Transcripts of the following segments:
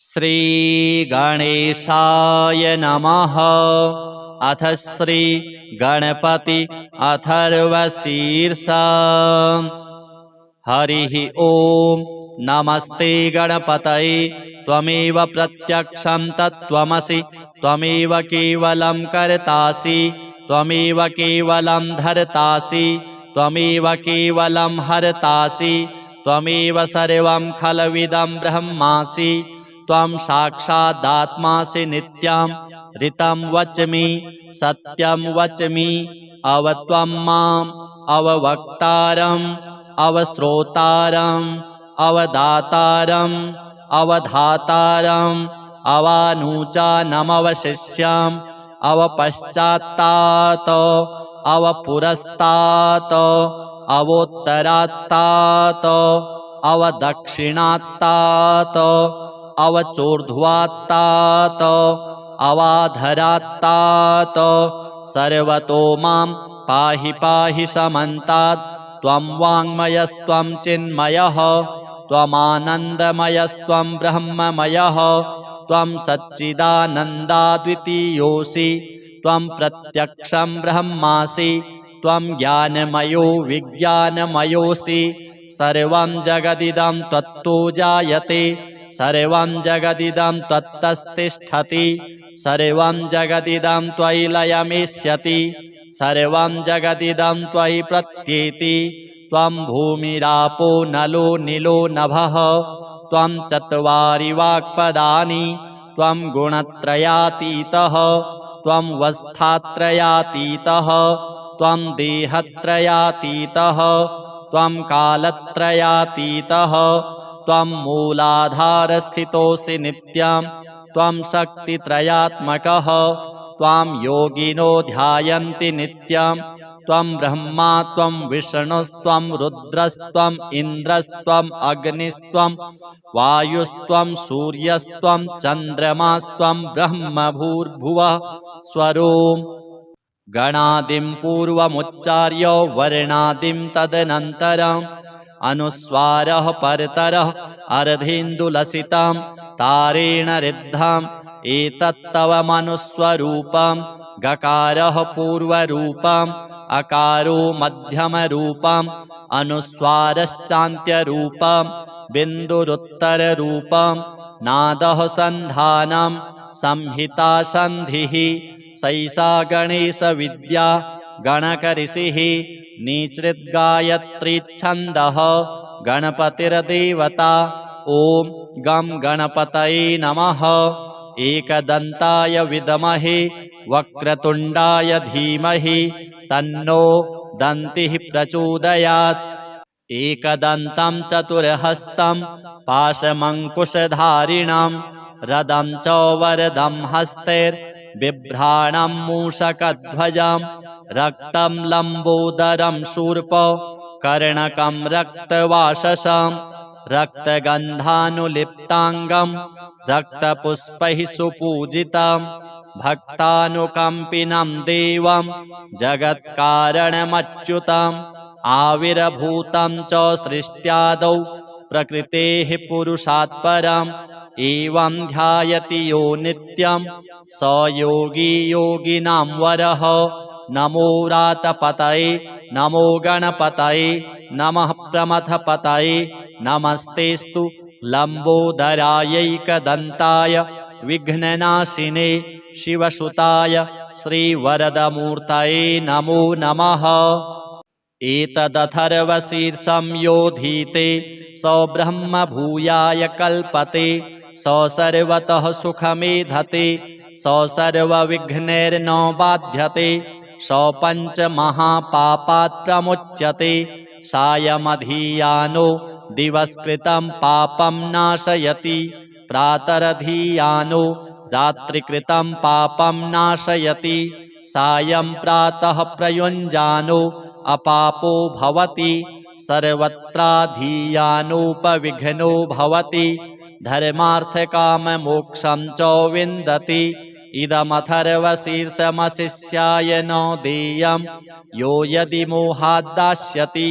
श्री गणेशाय नमः। अथ श्री गणपति अथर्वशीर्षा। हरिः ओम। नमस्ते गणपतये त्वमेव प्रत्यक्षं तत्त्वमसि त्वमेव केवलं कर्तासि त्वमेव केवलं धर्तासि त्वमेव केवलं हर्तासि त्वमेव सर्वं खलविदं ब्रह्मासि त्वं साक्षादात्मासि नित्यं ऋतं वच्मि सत्यं वच्मि अवत्वं माम् अववक्तारम् अवश्रोतारम् अवदातारम् अवधातारम् अवानुचानमवशिष्यम् अवपश्चात्तात् अवपुरस्तात् अवोत्तरात्तात् अवदक्षिणात्तात् अवचोर्ध्वात्तात् अवाधरात्तात् सर्वतो मां पाहि पाहि समन्तात् त्वं वाङ्मयस्त्वं चिन्मयः त्वमानन्दमयस्त्वं ब्रह्ममयः त्वं सच्चिदानन्दाद्वितीयोऽसि त्वं प्रत्यक्षं ब्रह्मासि त्वं ज्ञानमयो विज्ञानमयोऽसि सर्वं जगदिदं त्वत्तो जायते सर्वं जगदिदं त्वत्तस्तिष्ठति सर्वं जगदिदं त्वयि लयमेष्यति सर्वं जगदिदं त्वयि प्रत्येति त्वं भूमिरापो नलो नीलो नभः त्वं चत्वारि वाक्पदानि त्वं गुणत्रयातीतः त्वं वस्थात्रयातीतः त्वं देहत्रयातीतः त्वं कालत्रयातीतः त्वं मूलाधारस्थितोऽसि नित्यं त्वं शक्तित्रयात्मकः त्वां योगिनो ध्यायन्ति नित्यं त्वं ब्रह्मा त्वं विष्णुस्त्वं रुद्रस्त्वम् इन्द्रस्त्वम् अग्निस्त्वं वायुस्त्वं सूर्यस्त्वं चन्द्रमास्त्वं ब्रह्म भूर्भुवः स्वरोम्। गणादिं पूर्वमुच्चार्य वर्णादिं तदनन्तरम् अनुस्वारः परतरः अर्धेन्दुलसितं तारेण रिद्धम् एतत्तव मनुस्वरूपं गकारः पूर्वरूपम् अकारो मध्यमरूपम् अनुस्वारश्चान्त्यरूपम् बिन्दुरुत्तररूपम् नादः सन्धानं संहिता सन्धिः सैषा गणेशविद्या गणकऋषिः निसृद्गायत्रीच्छन्दः गणपतिर्देवता। ॐ गं गणपतये नमः। एकदन्ताय विद्महे वक्रतुण्डाय धीमहि तन्नो दन्तिः प्रचोदयात्। एकदन्तं चतुर्हस्तं पाशमङ्कुशधारिणं रदं च वरदं हस्तैर्बिभ्राणं मूषकध्वजं रक्तं लम्बोदरं शूर्प कर्णकं रक्तवाससं रक्तगन्धानुलिप्ताङ्गं रक्तपुष्पैः सुपूजितं भक्तानुकम्पिनं देवं जगत्कारणमच्युतम् आविर्भूतं च सृष्ट्यादौ प्रकृतेः पुरुषात् परम् एवं ध्यायति यो नित्यं स योगी योगिनां वरः। नमो रातपतये नमो गणपतये नमः प्रमथपतये नमस्तेस्तु लम्बोदरायैकदन्ताय विघ्ननाशिने शिवसुताय श्रीवरदमूर्तये नमो नमः। एतदथर्वशीर्षं योधीते स ब्रह्म भूयाय कल्पते स सर्वतः सुखमेधते स सर्वविघ्नैर्न बाध्यते स पञ्चमहापापात् प्रमुच्यते सायमधीयानो दिवस्कृतं पापं नाशयति प्रातरधीयानो रात्रिकृतं पापं नाशयति सायं प्रातः प्रयुञ्जानो अपापो भवति सर्वत्राधीयानोपविघ्नो भवति धर्मार्थकाममोक्षं च विन्दति। इदमथर्वशीर्षमशिष्याय न देयं यो यदि मोहाद्दास्यति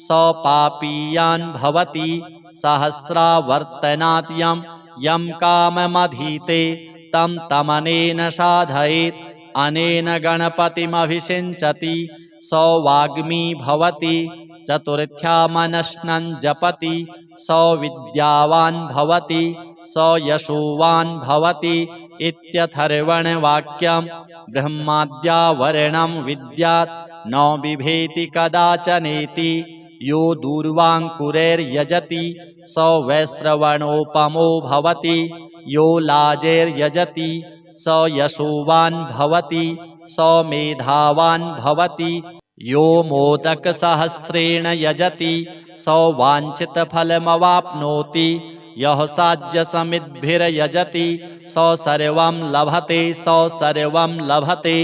स पापीयान् भवति सहस्रावर्तनात् यं यं काममधीते तं तमनेन साधयेत् अनेन गणपतिमभिषिञ्चति स वाग्मी भवति चतुर्थ्या मनस्नं जपति स विद्यावान् भवति स यशोवान् भवति इत्यथर्वणवाक्यं ब्रह्माद्यावरणं विद्यात् न बिभेति कदाचनेति यो दूर्वाङ्कुरैर्यजति स वैश्रवणोपमो भवति यो लाजैर्यजति स यशोवान् भवति स मेधावान् भवति यो मोदकसहस्रेण यजति स वाञ्छितफलमवाप्नोति यः साज्यसमिद्भिर्यजति स सर्वं लभते स सर्वं लभते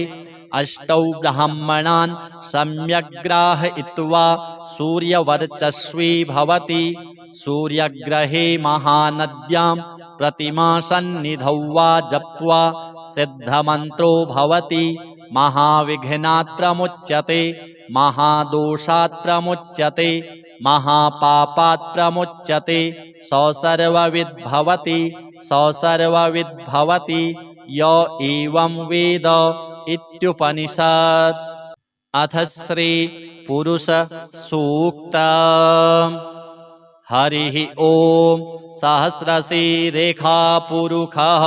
अष्टौ ब्राह्मणान् सम्यग्ग्राहयित्वा सूर्यवर्चस्वी भवति सूर्यग्रहे महानद्यां प्रतिमासन्निधौ वा जप्त्वा सिद्धमन्त्रो भवति महाविघ्नात् प्रमुच्यते महादोषात् प्रमुच्यते महापापात् प्रमुच्यते स सर्वविद् भवति स सर्वविद् भवति य एवं वेद इत्युपनिषत्। अथ श्री पुरुष सूक्त। हरिः ओम सहस्रशीरेखा पुरुषः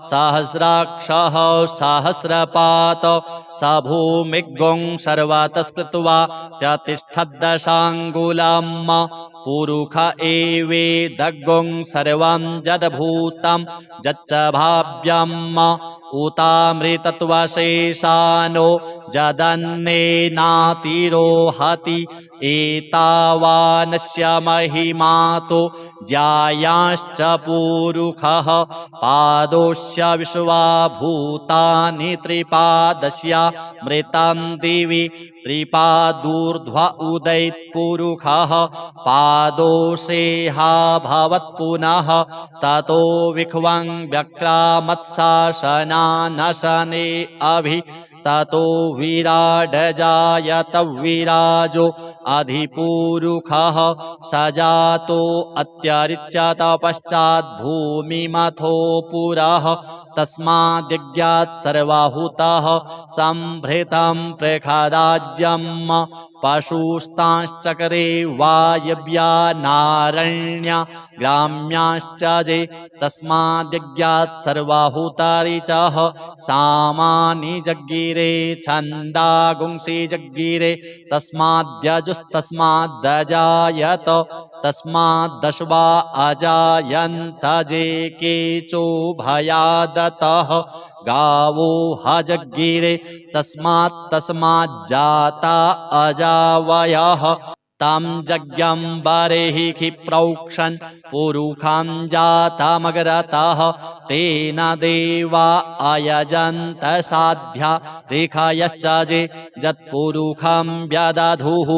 सहस्राक्षः सहस्रपात स भूमिगुं सर्वतः स्मृत्वा त्यतिष्ठद्दशाङ्गुलं पुरुष एवेदगुं सर्वं जडभूतं यच्च भाव्यम् उतामृतत्वशेषानो जदन्नेनातिरोहति एतावानस्य महिमातो ज्यायांश्च पुरुषः पादोस्य विश्वाभूतानि त्रिपादस्य मृतं दिवि त्रिपादूर्ध्व उदयत्पुरुषः पादोषेहा भवत् पुनः ततो विख्वं व्यक्रामत्शासनानशने अभि ततो विराडजायत विराजो अधिपुरुषः सजातो अत्यरिच्यत पश्चात् भूमिमथो पुरः तस्माद्यज्ञात् सर्वाहुतः संभृतं प्रखदाज्यम् पशुस्तांश्चक्रे वायव्या नारण्या ग्राम्याश्च जे तस्माद्यज्ञात् सर्वाहुतारिचः सामानि जग्गिरे छन्दागुंसि जग्गिरे तस्माद्यजुस्तस्माद्दजायत तस्माद्दशवा अजायन्त जे केचो भयादतः गावो हजग्गिरे तस्माज्जाता अजावयः तं यज्ञं बर्हिः प्रोक्षन् पुरुषं जातमग्रतः तेन देवा अयजन्त साध्या रेखायश्च जे यत्पुरुषं व्यदधुः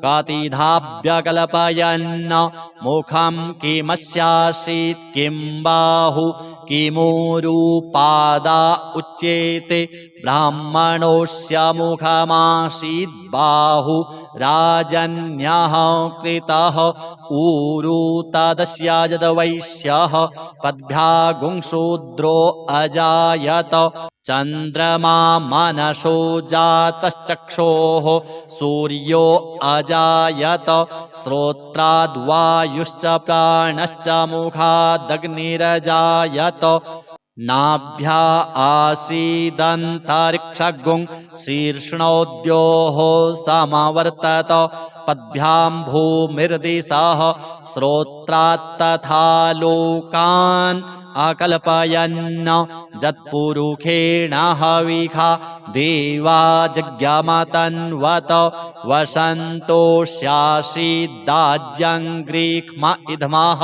कतिधाभ्यकल्पयन् मुखं किमस्यासीत् किं बाहु किमूरुपादा उच्येते ब्राह्मणोऽस्य मुखमासीत् बाहु राजन्यः कृतः ऊरु तदस्य यद्वैश्यः पद्भ्यागुंशूद्रो अजायत चन्द्रमा मनसो जातश्चक्षोः सूर्यो अजायत श्रोत्राद्वायुश्च प्राणश्च मुखादग्निरजायत नाभ्या आसीदन्तरिक्षगुं शीर्ष्णोद्योः समवर्तत पद्भ्यां भूमिर्दिशः श्रोत्रात् तथा लोकान् अकल्पयन् यत्पुरुषेण हविषा देवा जज्ञमतन्वत वसन्तोष्यासीदाज्यं ग्रीक्ष्म इद्मः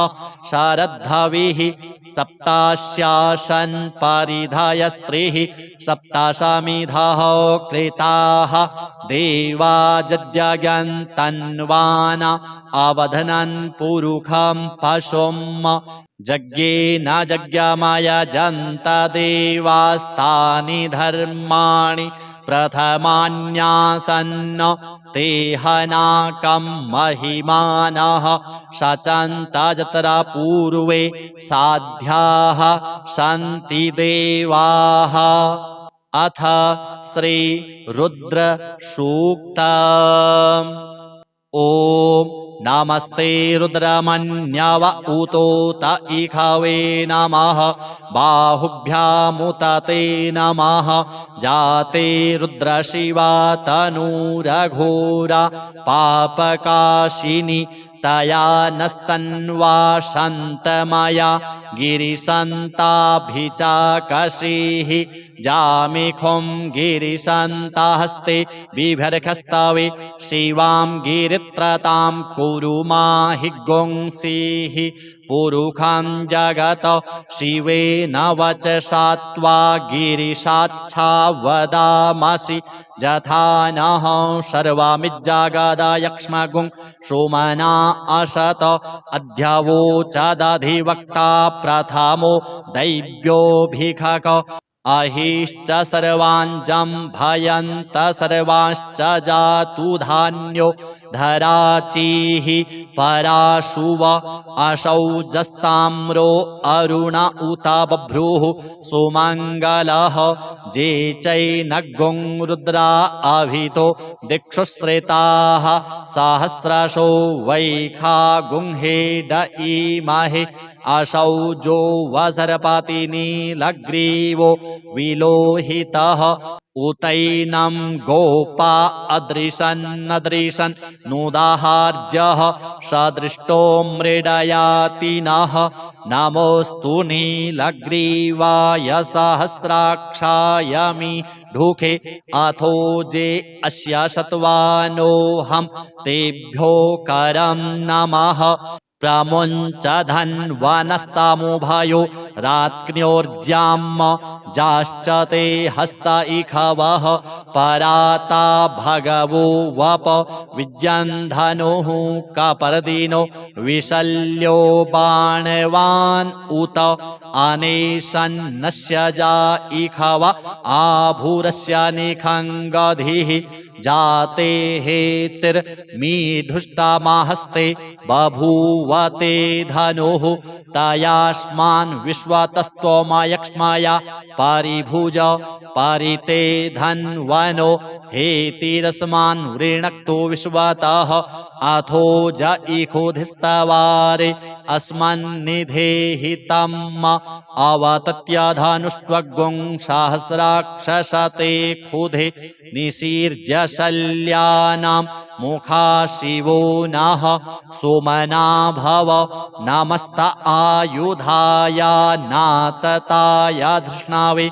शरद्धविः सप्तास्यासन् परिधयस्त्रिः सप्ताशमिधः कृताः देवा जज्ञन्तन्वाना अवधनन् पुरुषं पशुम् यज्ञेन यज्ञमयजन्त देवास्तानि धर्माणि प्रथमान्यासन्न ते हनाकं महिमानः शचन्त यत्र पूर्वे साध्याः सन्ति देवाः। अथ श्री रुद्र सूक्तम्। ॐ नमस्ते रुद्रमन्यव उतोत इखवे नमः बाहुभ्यामुत ते नमः जाते रुद्रशिवा तनूरघोरा पापकाशिनी तया नस्तन्वा शन्तमया गिरिशन्ताभिचाकशीः जामिखुं गिरिशन्तहस्ते बिभर्खस्तवे शिवां गिरित्रतां कुरु माहि गुंसीः पुरुखं जगत शिवेन वचसा त्वा गिरिशाच्छा वदामसि यथा नः सर्वमिज्जगद यक्ष्मगुं सोमना असत अध्यवोचदधिवक्ता प्रथमो दैव्योऽभिखक अहिश्च सर्वाञ्जं भयन्त सर्वांश्च जातु धान्यो धराचीः पराशुव असौजस्ताम्रो अरुण उत बभ्रुः सुमङ्गलः जे चैनगुं रुद्रा अभितो दिक्षुश्रिताः सहस्रशो वैखागुंहेड इमहे असौजो वसर्पतिनीलग्रीवो विलोहितः उतैनं गोपा अदृशन्नदृशन् नुदाहार्यः सदृष्टो मृडयातिनः नमोऽस्तु नीलग्रीवाय सहस्राक्षाय मीढुके अथो जे अस्य शतवानोऽहं तेभ्यो करं नमः प्रमुञ्च धन्वनस्तमुभयो रात्र्योर्ज्याम जाश्च ते हस्त इखवः पराता भगवो वप विज्यन्धनुः कपर्दिनो विशल्यो बाणवान् उत अनेशन्नस्य जा इखव आभूरस्य निखङ्गधिः जाते हेतिर्मीढुष्टमाहस्ते बभूवते धनुः तयास्मान् विश्वतस्तोमयक्ष्मया परिभुज परिते धन्वनो हेतिरस्मान् वृणक्तो विश्वतः अथो ज इखोधिस्तवारे अस्मन्निधेहितम् अवतत्य धनुष्ट्वगुं सहस्राक्षसते खुधे निसीर्य शल्यानां मुखा शिवो नः सोमना भव नमस्त आयुधाय नातताय धृष्णावे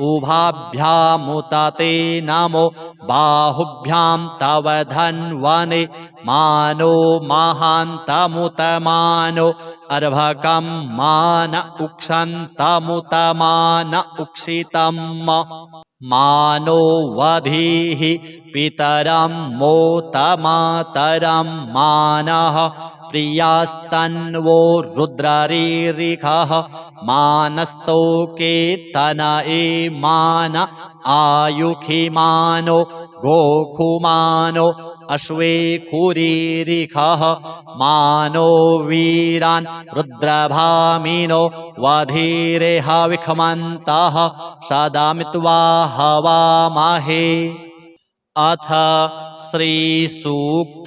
उभाभ्यामुते नमो बाहुभ्यां तव धन्वने मानो महान्तमुतमानो अर्भकं मान उक्षन्तमुतमान उक्षितम् मानो वधीः पितरं मोतमातरं मानः प्रियास्तन्वो रुद्ररीरिखः मानस्तोके तनये मान आयुखिमानो गोखुमानो अश्वेखुरीरिखः मानो वीरान् रुद्रभामिनो वधीरेह विखमन्तः सदामित्वा हवामहे। अथ श्रीसूक्तम्।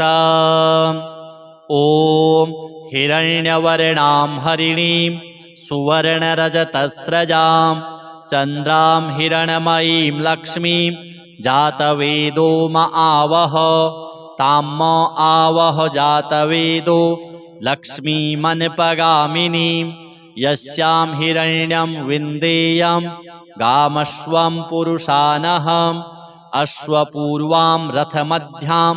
ॐ हिरण्यवर्णां हरिणीं सुवर्णरजतस्रजां चन्द्रां हिरणमयीं लक्ष्मीं जातवेदो म आवह ताम आवह जातवेदो लक्ष्मीमनपगामिनीं यस्यां हिरण्यं विन्देयं गामश्वं पुरुषानहम् अश्वपूर्वां रथमध्यां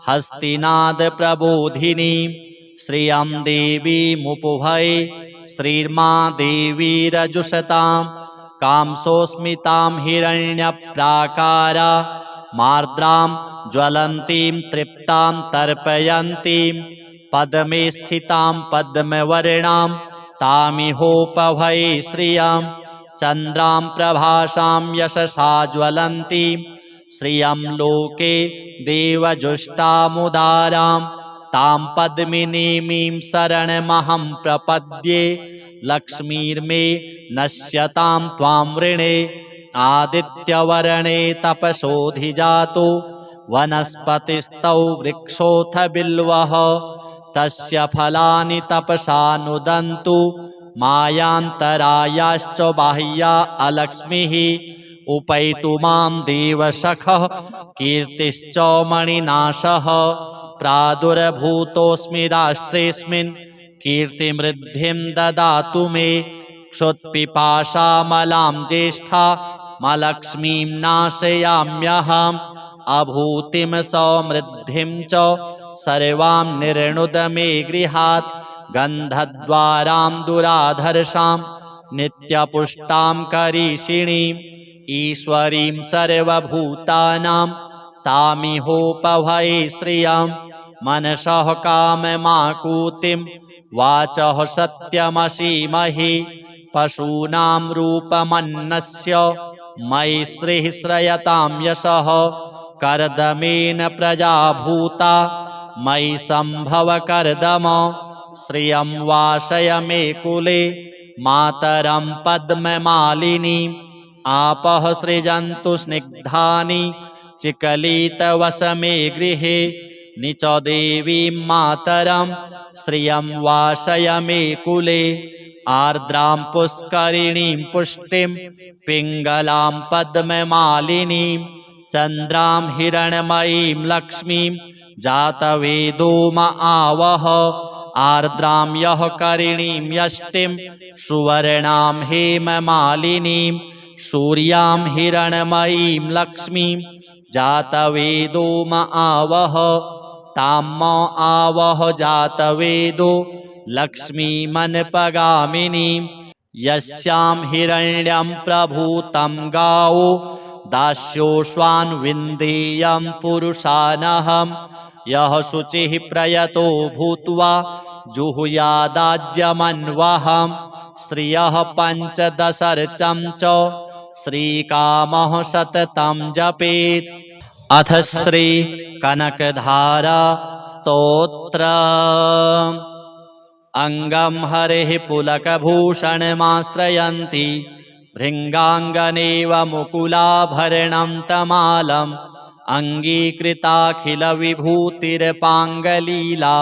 हस्तिनादप्रबोधिनीं श्रियं देवीमुपभये श्रीर्मा देवीरजुषतां कांसोऽस्मितां हिरण्यप्राकारा मार्द्रां ज्वलन्तीं तृप्तां तर्पयन्तीं पद्मे स्थितां पद्मवर्णां तामिहोपभये श्रियं चन्द्रां प्रभासां यशसा ज्वलन्तीं श्रियं लोके देवजुष्टामुदारां तां पद्मिनीमीं शरणमहं प्रपद्ये लक्ष्मीर्मे नश्यतां त्वां वृणे आदित्यवर्णे तपसोऽधिजातो वनस्पतिस्तौ वृक्षोऽथ बिल्वः तस्य फलानि तपसा नुदन्तु मायान्तरायाश्च बाह्या अलक्ष्मीः उपैतु मां देवसखः कीर्तिश्च मणिनाशः प्रादुर्भूतोऽस्मि राष्ट्रेऽस्मिन् कीर्तिमृद्धिं ददातु मे क्षुत्पिपासामलां ज्येष्ठामलक्ष्मीं नाशयाम्यहम् अभूतिं समृद्धिं च सर्वां निर्णुद मे गृहात् गन्धद्वारां दुराधर्षां नित्यपुष्टां करीषिणीम् ईश्वरीं सर्वभूतानां तामिहोपभये श्रियं मनसः काममाकुतिं वाचः सत्यमसीमहि पशूनां रूपमन्नस्य मयि श्रीः श्रयतां यशः कर्दमेन प्रजा भूता मयि सम्भव कर्दम श्रियं वासय मे कुले मातरं पद्ममालिनीम् आपः सृजन्तु स्निग्धानि चिकलितवसमे गृहे निच देवीं मातरं श्रियं वासय मे कुले आर्द्रां पुष्करिणीं पुष्टिं पिङ्गलां पद्ममालिनीं चन्द्रां हिरण्मयीं लक्ष्मीं जातवेदो म आवह आर्द्रां यः करिणीं यष्टिं सुवर्णां हेममालिनीं सूर्यां हिरण्मयीं लक्ष्मीं जातवेदो म आवह तां म आवह जातवेदो लक्ष्मीमनपगामिनीं यस्यां हिरण्यं प्रभूतं गावो दास्योऽश्वान् विन्देयं पुरुषानहं यः शुचिः प्रयतो भूत्वा जुहुयादाज्यमन्वहं श्रियः पञ्चदशर्चं च श्रीकामः सततं जपेत्। अथ श्री कनकधारा स्तोत्र। अंगं हरेः पुलकभूषणमाश्रयन्ति भृङ्गाङ्गनेव मुकुलाभरणं तमालम् अङ्गीकृताखिलविभूतिर्पाङ्गलीला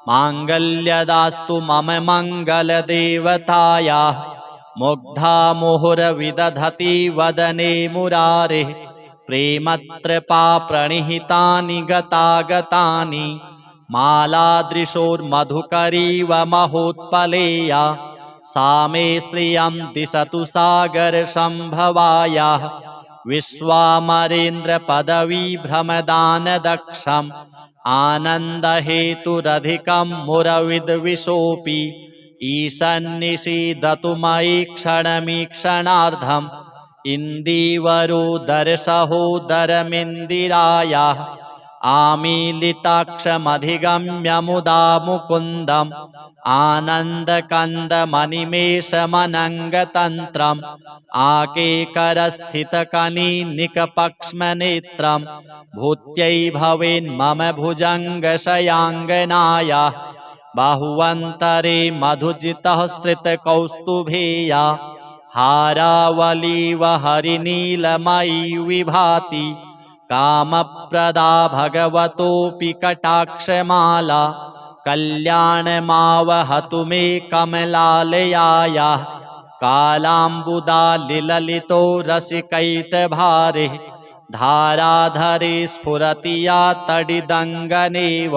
माङ्गल्यदास्तु मम मङ्गलदेवतायाः मुग्धा मुहुर्विदधति वदने मुरारेः प्रेमत्रपा प्रणिहितानि गतागतानि मालादृशोर्मधुकरीव महोत्पलेया सा मे श्रियं दिशतु सागरसम्भवायाः विश्वामरेन्द्रपदवीभ्रमदानदक्षम् आनन्दहेतुरधिकं मुरविद्विषोऽपि ईशन्निषीदतु मयि क्षणमीक्षणार्धम् इन्दीवरोदरसहोदरमिन्दिरायाः आमीलिताक्षमधिगम्य मुदा मुकुन्दम् आनन्दकन्दमनिमेषमनङ्गतन्त्रम् आकेकरस्थितकनिनिकपक्ष्मनेत्रम् भूत्यै भवेन्मम भुजङ्गशयाङ्गनायाः बाहुवन्तरे मधुजितः श्रितकौस्तुभेया हारावलीव हरिनीलमयी विभाति कामप्रदा भगवतोऽपि कटाक्षमाला कल्याणमावहतु मे कमलालयायाः कालाम्बुदालिललितो रसिकैटभारे धाराधरे स्फुरति या तडिदङ्गनेव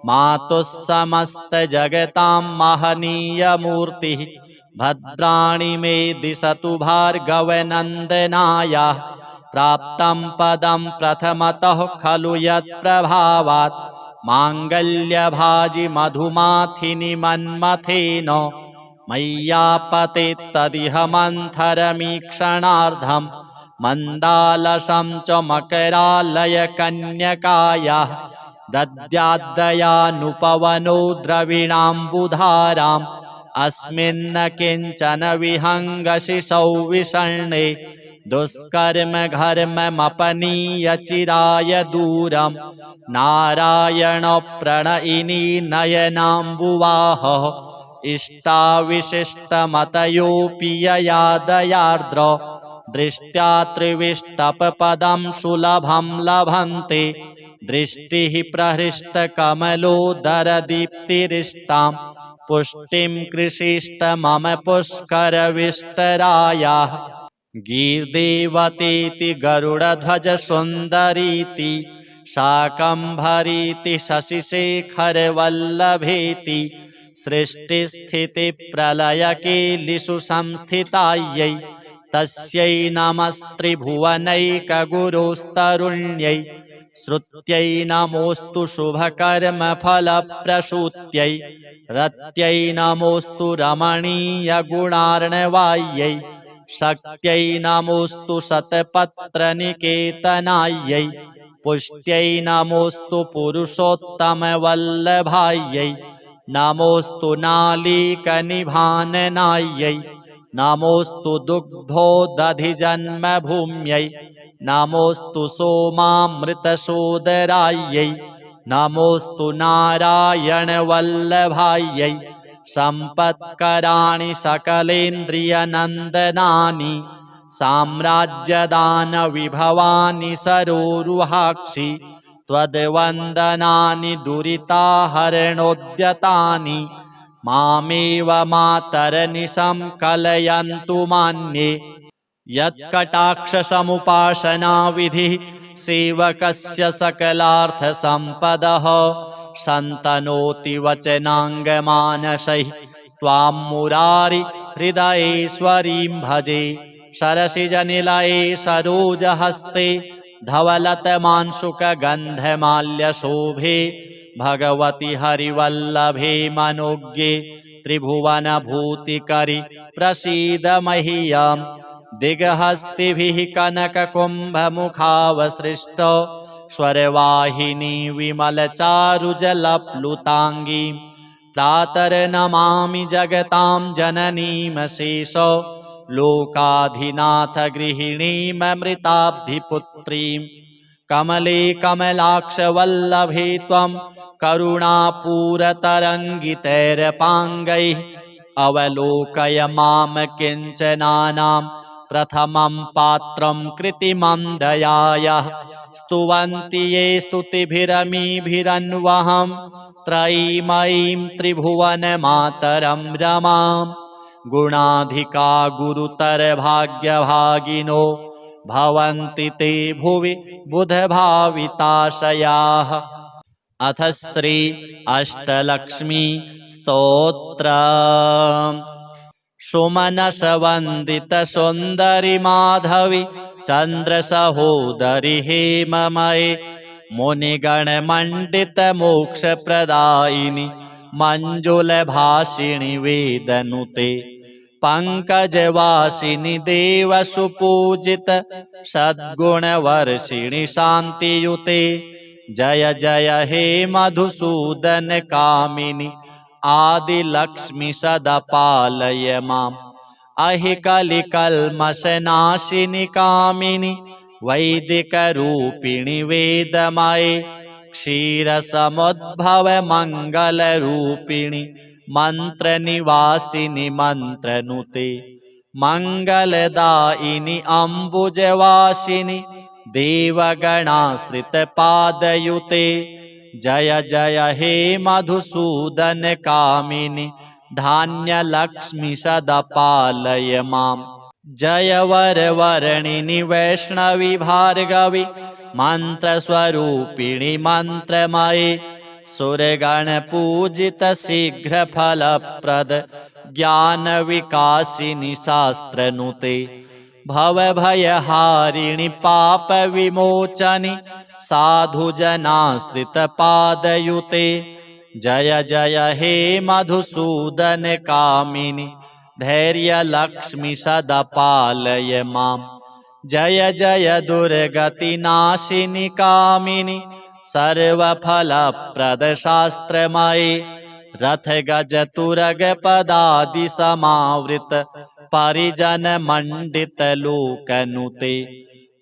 मातुः समस्तजगतां महनीयमूर्तिः भद्राणि मे दिशतु भार्गवनन्दनायाः प्राप्तं पदं प्रथमतः खलु यत्प्रभावात् माङ्गल्यभाजि मधुमाथिनि मन्मथेन मय्यापते तदिह मन्थरमीक्षणार्धम् मन्दालसं च मकरालयकन्यकायाः दद्याद्दयानुपवनो द्रविणाम्बुधारां अस्मिन्न किञ्चन विहङ्गशिशौ विषण्णे दुष्कर्म घर्ममपनीय चिराय दूरं नारायण प्रणयिनी नयनाम्बुवाहः इष्टाविशिष्टमतयोऽपि यया दयार्द्र दृष्ट्या त्रिविष्टपपदं सुलभं लभन्ते दृष्टिः प्रहृष्टकमलोदरदीप्तिरिष्टां पुष्टिं कृषिष्ट मम पुष्करविष्टरायाः गीर्देवतेति गरुडध्वजसुन्दरीति शाकम्भरीति शशिशेखरवल्लभेति सृष्टिस्थितिप्रलयकेलिषु संस्थितायै तस्यै नमस्त्रिभुवनैकगुरुस्तरुण्यै श्रुत्यै नमोऽस्तु शुभकर्मफलप्रसूत्यै रत्यै नमोऽस्तु रमणीयगुणार्णवायै शक्त्यै नमोऽस्तु शतपत्रनिकेतनायै पुष्ट्यै नमोऽस्तु पुरुषोत्तमवल्लभायै नमोऽस्तु नालीकनिभाननायै नमोऽस्तु दुग्धोदधिजन्मभूम्यै नमोऽस्तु सोमामृतसोदरायै नमोऽस्तु नारायणवल्लभायै सम्पत्कराणि सकलेन्द्रियनन्दनानि साम्राज्यदानविभवानि सरोरुहाक्षि त्वद्वन्दनानि दुरिताहरणोद्यतानि मामेव मातरनिशं कलयन्तु मान्ये यत्कटाक्षसमुपासनाविधिः सेवकस्य सकलार्थसम्पदः सन्तनोति वचनाङ्गमानसैः त्वां मुरारि हृदयेश्वरीं भजे सरसिजनिलये सरोजहस्ते धवलतमांशुकगन्धमाल्यशोभे भगवति हरिवल्लभे मनोज्ञे त्रिभुवनभूतिकरि प्रसीद मह्यम् दिग्हस्तिभिः कनककुम्भमुखावसृष्ट स्वरवाहिनी विमलचारुजलप्लुताङ्गीं प्रातर्नमामि जगतां जननीमशेष लोकाधिनाथ गृहिणीममृताब्धिपुत्रीं कमले कमलाक्षवल्लभे त्वं करुणापूरतरङ्गितैरपाङ्गैः अवलोकय मां किञ्चनानां प्रथमं पात्रं कृतिमं दयायाः स्तुवन्ति ये स्तुतिभिरमीभिरन्वहं त्रयीमयीं त्रिभुवनमातरं रमां गुणाधिका गुरुतरभाग्यभागिनो भवन्ति ते भुवि बुधभाविताशयाः। अथ श्री अष्टलक्ष्मी स्तोत्रम्। सुमनसवन्दित सुन्दरि माधवी चन्द्रसहोदरि हेममये मुनिगणमण्डित मोक्षप्रदायिनि मञ्जुलभाषिणि वेदनुते पंकजवासिनि देवसुपूजित सद्गुणवर्षिणि शान्तियुते जय जय हे मधुसूदन कामिनि आदिलक्ष्मि सदा पालय माम् अहिकलिकल्मषनाशिनि कामिनि वैदिकरूपिणि वेदमये क्षीरसमुद्भव मङ्गलरूपिणि मन्त्रनिवासिनि मन्त्रनुते मङ्गलदायिनि अम्बुजवासिनि देवगणाश्रितपादयुते जय जय हे मधुसूदन कामिनि धान्यलक्ष्मि सदा पालय माम् जय वरवर्णिनि वैष्णवी भार्गवी मन्त्रस्वरूपिणि मन्त्रमये सुरगणपूजित शीघ्रफलप्रद ज्ञानविकासिनि शास्त्रनुते भवभयहारिणि पापविमोचनि साधुजनाश्रितपादयुते जय जय हे मधुसूदन कामिनि धैर्यलक्ष्मि सदा पालय माम् जय जय दुर्गतिनाशिनि कामिनि सर्वफलप्रदशास्त्रमये रथ गज तुरग पदादि समावृत परिजन मंडित लोकनुते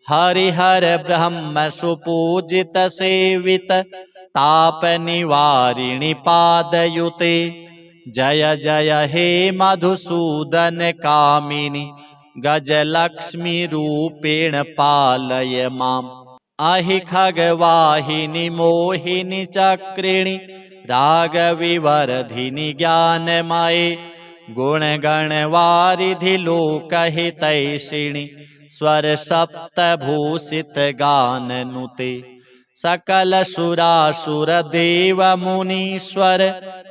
हरिहर ब्रह्म सुपूजित सेवित ताप निवारिणि पादयुते जय जय हे मधुसूदन कामिनि गजलक्ष्मी रूपेण पालय माम् अहि खगवाहिनि मोहिनि चक्रिणि रागविवर्धिनि ज्ञानमये गुणगणवारिधि लोकहितैषिणि स्वर सप्तभूषित गाननुते सकल सुरासुर देव मुनीश्वर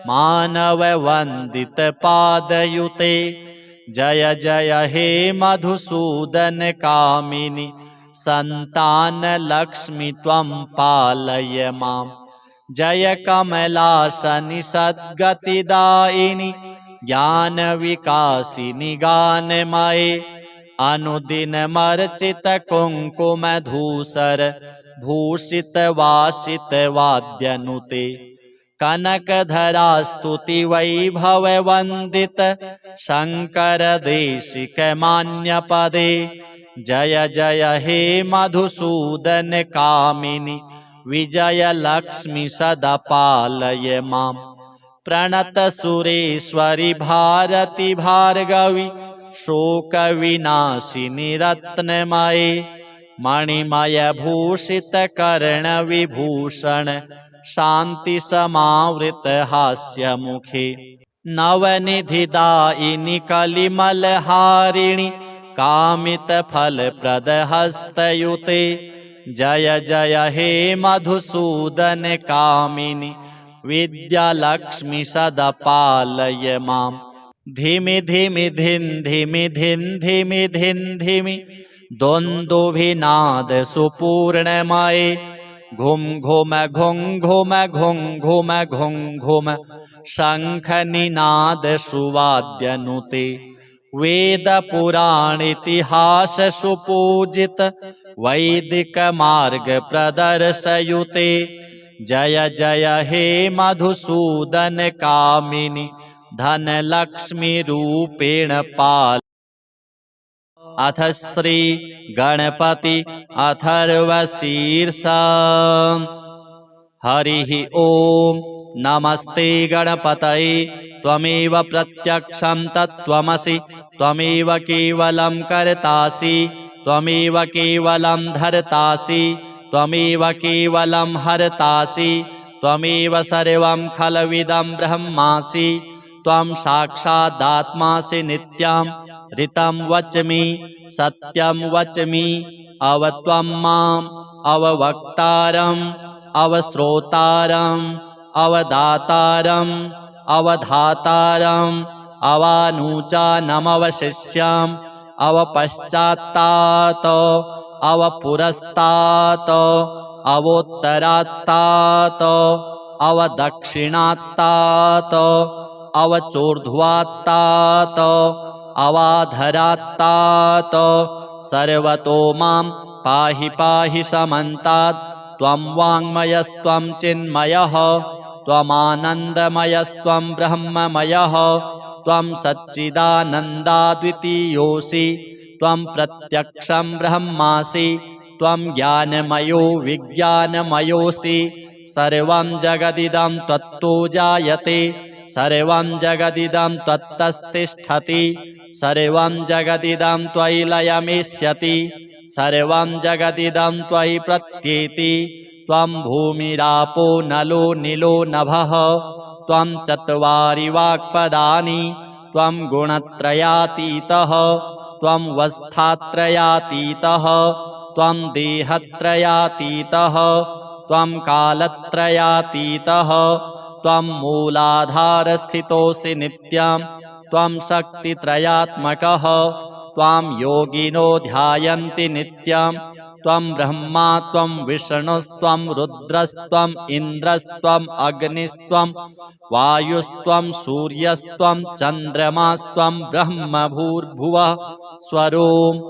मानव वंदित पादयुते जय जय हे मधुसूदन कामिनि संतान लक्ष्मी त्वं पालय माम् जय कमलासनि सद्गतिदायिनि ज्ञान विकासिनि गानमये अनुदिन मर्चित कुंकुम धूसर भूषित वासित वाद्यनुते कनकधरा स्तुति वैभव वंदित शंकर देशिक मान्य पदे जय जय हे मधुसूदन कामिनि विजय लक्ष्मी सदा पालय माम् प्रणत सुरेश्वरि भारती भार्गवी शोक विनाशिनि रत्नमये मणिमय भूषित कर्ण विभूषण शांति समावृत हास्य मुखे नवनिधिदायिनि कलिमल हारिणि कामित फल प्रद हस्तयुते जय जय हे मधुसूदन कामिनि विद्यालक्ष्मी सदा पालय माम् धिमि धिमि धिन धिमि धिन धिमि धिन धिमि द्वन्द्वभिनाद सुपूर्णमये घुम घुम घुम घुम घुम घुम घुम घुम शंख निनाद सुवाद्यनुते वेद पुराण इतिहास सुपूजित वैदिक मार्ग प्रदर्शयुते जय जय हे मधुसूदन कामिनि धन लक्ष्मी रूपेण पाल अथ श्री गणपति अथर्वशीर्षा हरि ओम नमस्ते गणपतये त्वमेव प्रत्यक्षं तत्त्वमसि त्वमेव केवलं कर्तासि त्वमेव केवलं धर्तासि त्वमेव केवलं हर्तासि त्वमेव सर्वं खलविदं ब्रह्मासि त्वं साक्षादात्मासि नित्यं ऋतं वच्मि सत्यं वच्मि अवत्वं माम् अववक्तारम् अवश्रोतारम् अवदातारम् अवधातारम् अवानुचानमवशिष्याम् अवपश्चात्तात् अवपुरस्तात् अवोत्तरात्तात् अवदक्षिणात्तात् अवचोर्ध्वात्तात् अवाधरात्तात् सर्वतो मां पाहि पाहि समन्तात् त्वं वाङ्मयस्त्वं चिन्मयः त्वमानन्दमयस्त्वं ब्रह्ममयः त्वं सच्चिदानन्दाद्वितीयोऽसि त्वं प्रत्यक्षं ब्रह्मासि त्वं ज्ञानमयो विज्ञानमयोऽसि सर्वं जगदिदं त्वत्तो जायते सर्वं जगदिदं त्वत्तस्तिष्ठति सर्वं जगदिदं त्वयि लयमिष्यति सर्वं जगदिदं त्वयि प्रत्येति त्वं भूमिरापो नलो नीलो नभः त्वं चत्वारि वाक्पदानि त्वं गुणत्रयातीतः त्वं वस्थात्रयातीतः त्वं देहत्रयातीतः त्वं कालत्रयातीतः त्वं मूलाधारस्थितोऽसि नित्यं त्वं शक्तित्रयात्मकः त्वां योगिनो ध्यायन्ति नित्यं त्वं ब्रह्मा त्वं विष्णुस्त्वं रुद्रस्त्वं इन्द्रस्त्वं अग्निस्त्वं वायुस्त्वं सूर्यस्त्वं चन्द्रमास्त्वं ब्रह्म भूर्भुवः स्वरोम्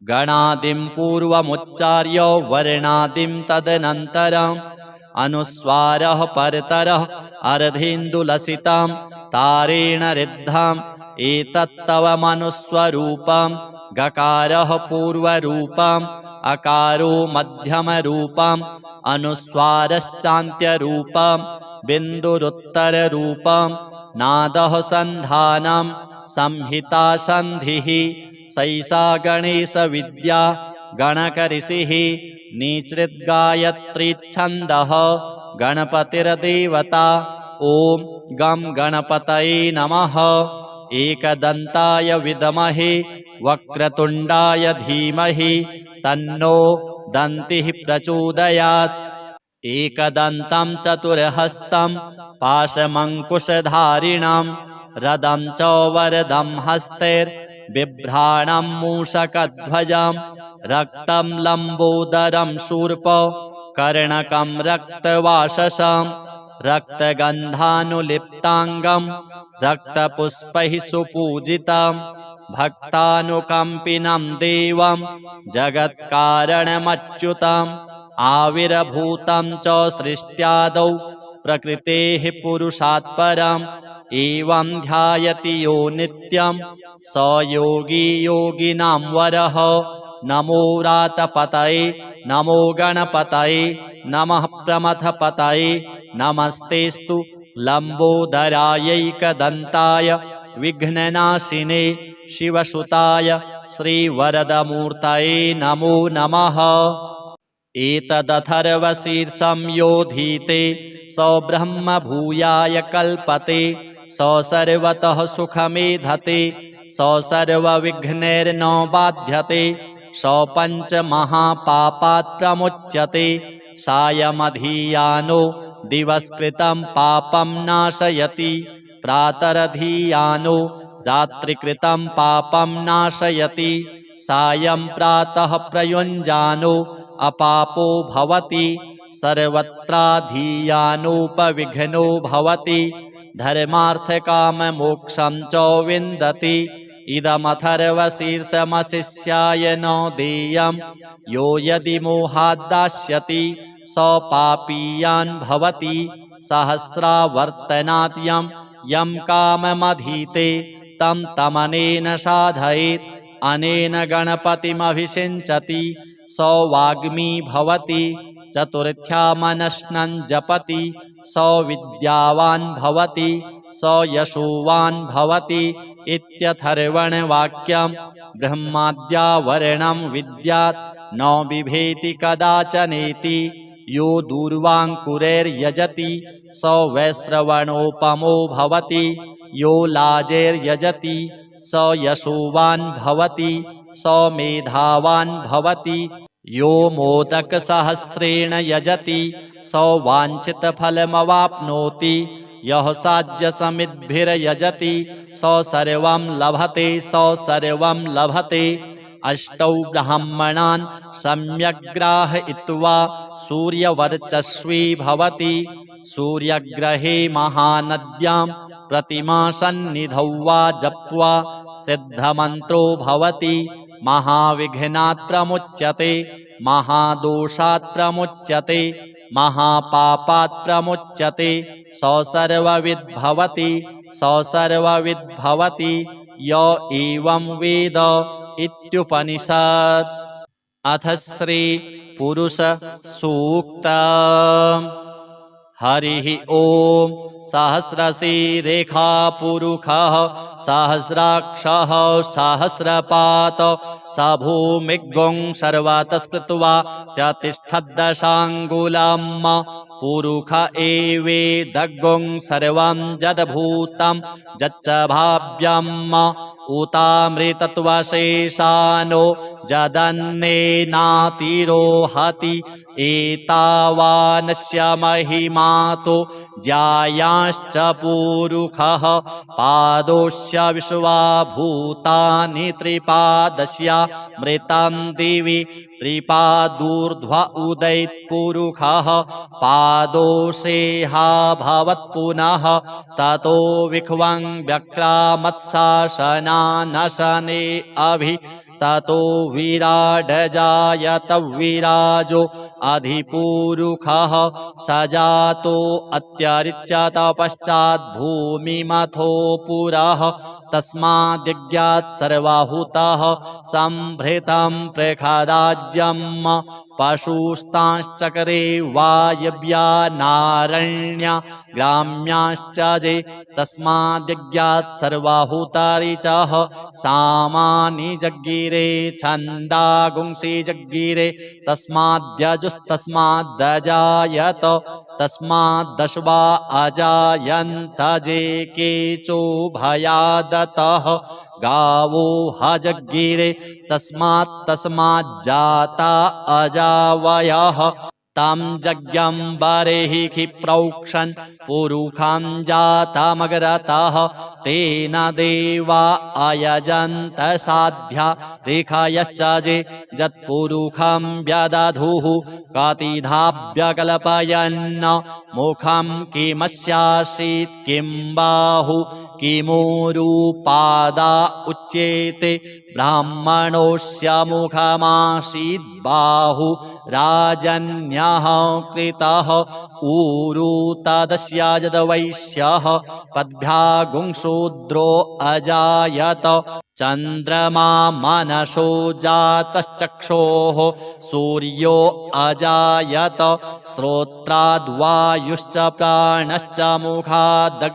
गणादिं पूर्वमुच्चार्य वर्णादिं तदनन्तरम् अनुस्वारः परतरः अर्धेन्दुलसितं तारेण रिद्धम् एतत्तव मनुस्वरूपं गकारः पूर्वरूपम् अकारो मध्यमरूपम् अनुस्वारश्चान्त्यरूपम् बिन्दुरुत्तररूपम् नादः सन्धानं संहिता सन्धिः सैषा गणेशविद्या गणकऋषिः निसृद्गायत्रीच्छन्दः गणपतिर्देवता ॐ गं गणपतये नमः। एकदन्ताय विद्महे वक्रतुण्डाय धीमहि तन्नो दन्तिः प्रचोदयात्। एकदन्तं चतुर्हस्तं पाशमङ्कुशधारिणं रदं च वरदं हस्तैर्बिभ्राणं मूषकध्वजं रक्तं लम्बोदरं शूर्प कर्णकं रक्तवाससं रक्तगन्धानुलिप्ताङ्गं रक्तपुष्पैः सुपूजितं भक्तानुकम्पिनं देवं जगत्कारणमच्युतम् आविर्भूतं च सृष्ट्यादौ प्रकृतेः पुरुषात् परम् एवं ध्यायति यो नित्यं स योगी योगिनां वरः। नमो रातपतये नमो गणपतये नमः प्रमथपतये नमस्तेस्तु लम्बोदरायैकदन्ताय विघ्ननाशिने शिवसुताय श्रीवरदमूर्तये नमो नमः। एतदथर्वशीर्षं योधीते स ब्रह्म भूयाय कल्पते स सर्वतः सुखमेधते स सर्वविघ्नैर्न बाध्यते स पञ्चमहापापात् प्रमुच्यते सायमधीयानो दिवस्कृतं पापं नाशयति प्रातरधीयानो रात्रिकृतं पापं नाशयति सायं प्रातः प्रयुञ्जानो अपापो भवति सर्वत्राधीयानोपविघ्नो भवति धर्मार्थकाममोक्षं च विन्दति। इदमथर्वशीर्षमशिष्याय न देयं यो यदि मोहाद्दास्यति स पापीयान् भवति सहस्रावर्तनात् यं काममधीते तं तमनेन साधयेत् अनेन गणपतिमभिषिञ्चति स वाग्मी भवति चतुर्थ्या मनस्नं जपति स विद्यावान् भवति स यशोवान् भवति इत्यथर्वणवाक्यं ब्रह्माद्यावरणं विद्यात् न बिभेति कदाचनेति यो दूर्वाङ्कुरैर्यजति स वैश्रवणोपमो भवति यो लाजैर्यजति स यशोवान् भवति स मेधावान् भवति यो मोदकसहस्रेण यजति स वाञ्छितफलमवाप्नोति यः साज्यसमिद्भिर्यजति स सर्वं लभते स सर्वं लभते। अष्टौ ब्राह्मणान् सम्यग्राहयित्वा सूर्यवर्चस्वी भवति सूर्यग्रहे महानद्यां प्रतिमासन्निधौ वा जप्त्वा सिद्धमन्त्रो भवति महाविघ्नात् प्रमुच्यते महादोषात् प्रमुच्यते महापापात् प्रमुच्यते स सर्वविद् भवति स सर्वविद् भवति य एवं वेद इत्युपनिषत्। अथ श्री पुरुष सूक्त। हरिः ओम। सहस्रशीरेखा पुरुषः सहस्राक्षः सहस्रपात स भूमिगुं सर्वतः स्मृत्वा त्यतिष्ठद्दशाङ्गुलम् पुरुष एवेदगुं सर्वं जडभूतं यच्च भाव्यम् उतामृतत्वशेषानो जदन्नेनातिरोहति एतावानस्य महिमातो ज्यायांश्च पुरुषः पादोस्य विश्वा भूतानि त्रिपादस्य मृतं दिवि त्रिपादूर्ध्व उदयत्पुरुषः पादोषेहा भवत्पुनः ततो विख्वं व्यक्रामत्शासनानशने अभि ततो विराडजायत विराजो अधिपूरुखः स जातो अत्यरिच्यत पश्चात् भूमिमथो पुरः तस्माद्यज्ञात् सर्वाहुतः सम्भृतं प्रखदाज्यम् पशुस्तांश्चक्रे वायव्या नारण्या ग्राम्याश्च जे तस्माद्यज्ञात् सर्वाहुतारिचः सामानि जग्गिरे छन्दागुंसि जग्गिरे तस्माद्यजुस्तस्माद्दजायत तस्माद्दशवा अजायन्त जे केचो भयादतः गावो हजग्गिरे तस्माज्जाता अजावयः तं जज्ञं बर्हिः प्रोक्षन् पुरुखं जातमग्रतः तेन देवा अयजन्त साध्या रेखायश्च जे यत्पुरुखं व्यदधुः कतिधाभ्यकल्पयन् मुखं किमस्यासीत् किं बाहु किमूरुपादा उच्येते ब्राह्मणोऽस्य मुखमासीत् बाहु राजन्यः कृतः ऊरु तदस्य यद्वैश्यः पद्भ्यागुंशूद्रो अजायत चन्द्रमा मनसो जातश्चक्षोः सूर्यो अजायत श्रोत्राद्वायुश्च प्राणश्च मुखादग्निरजायत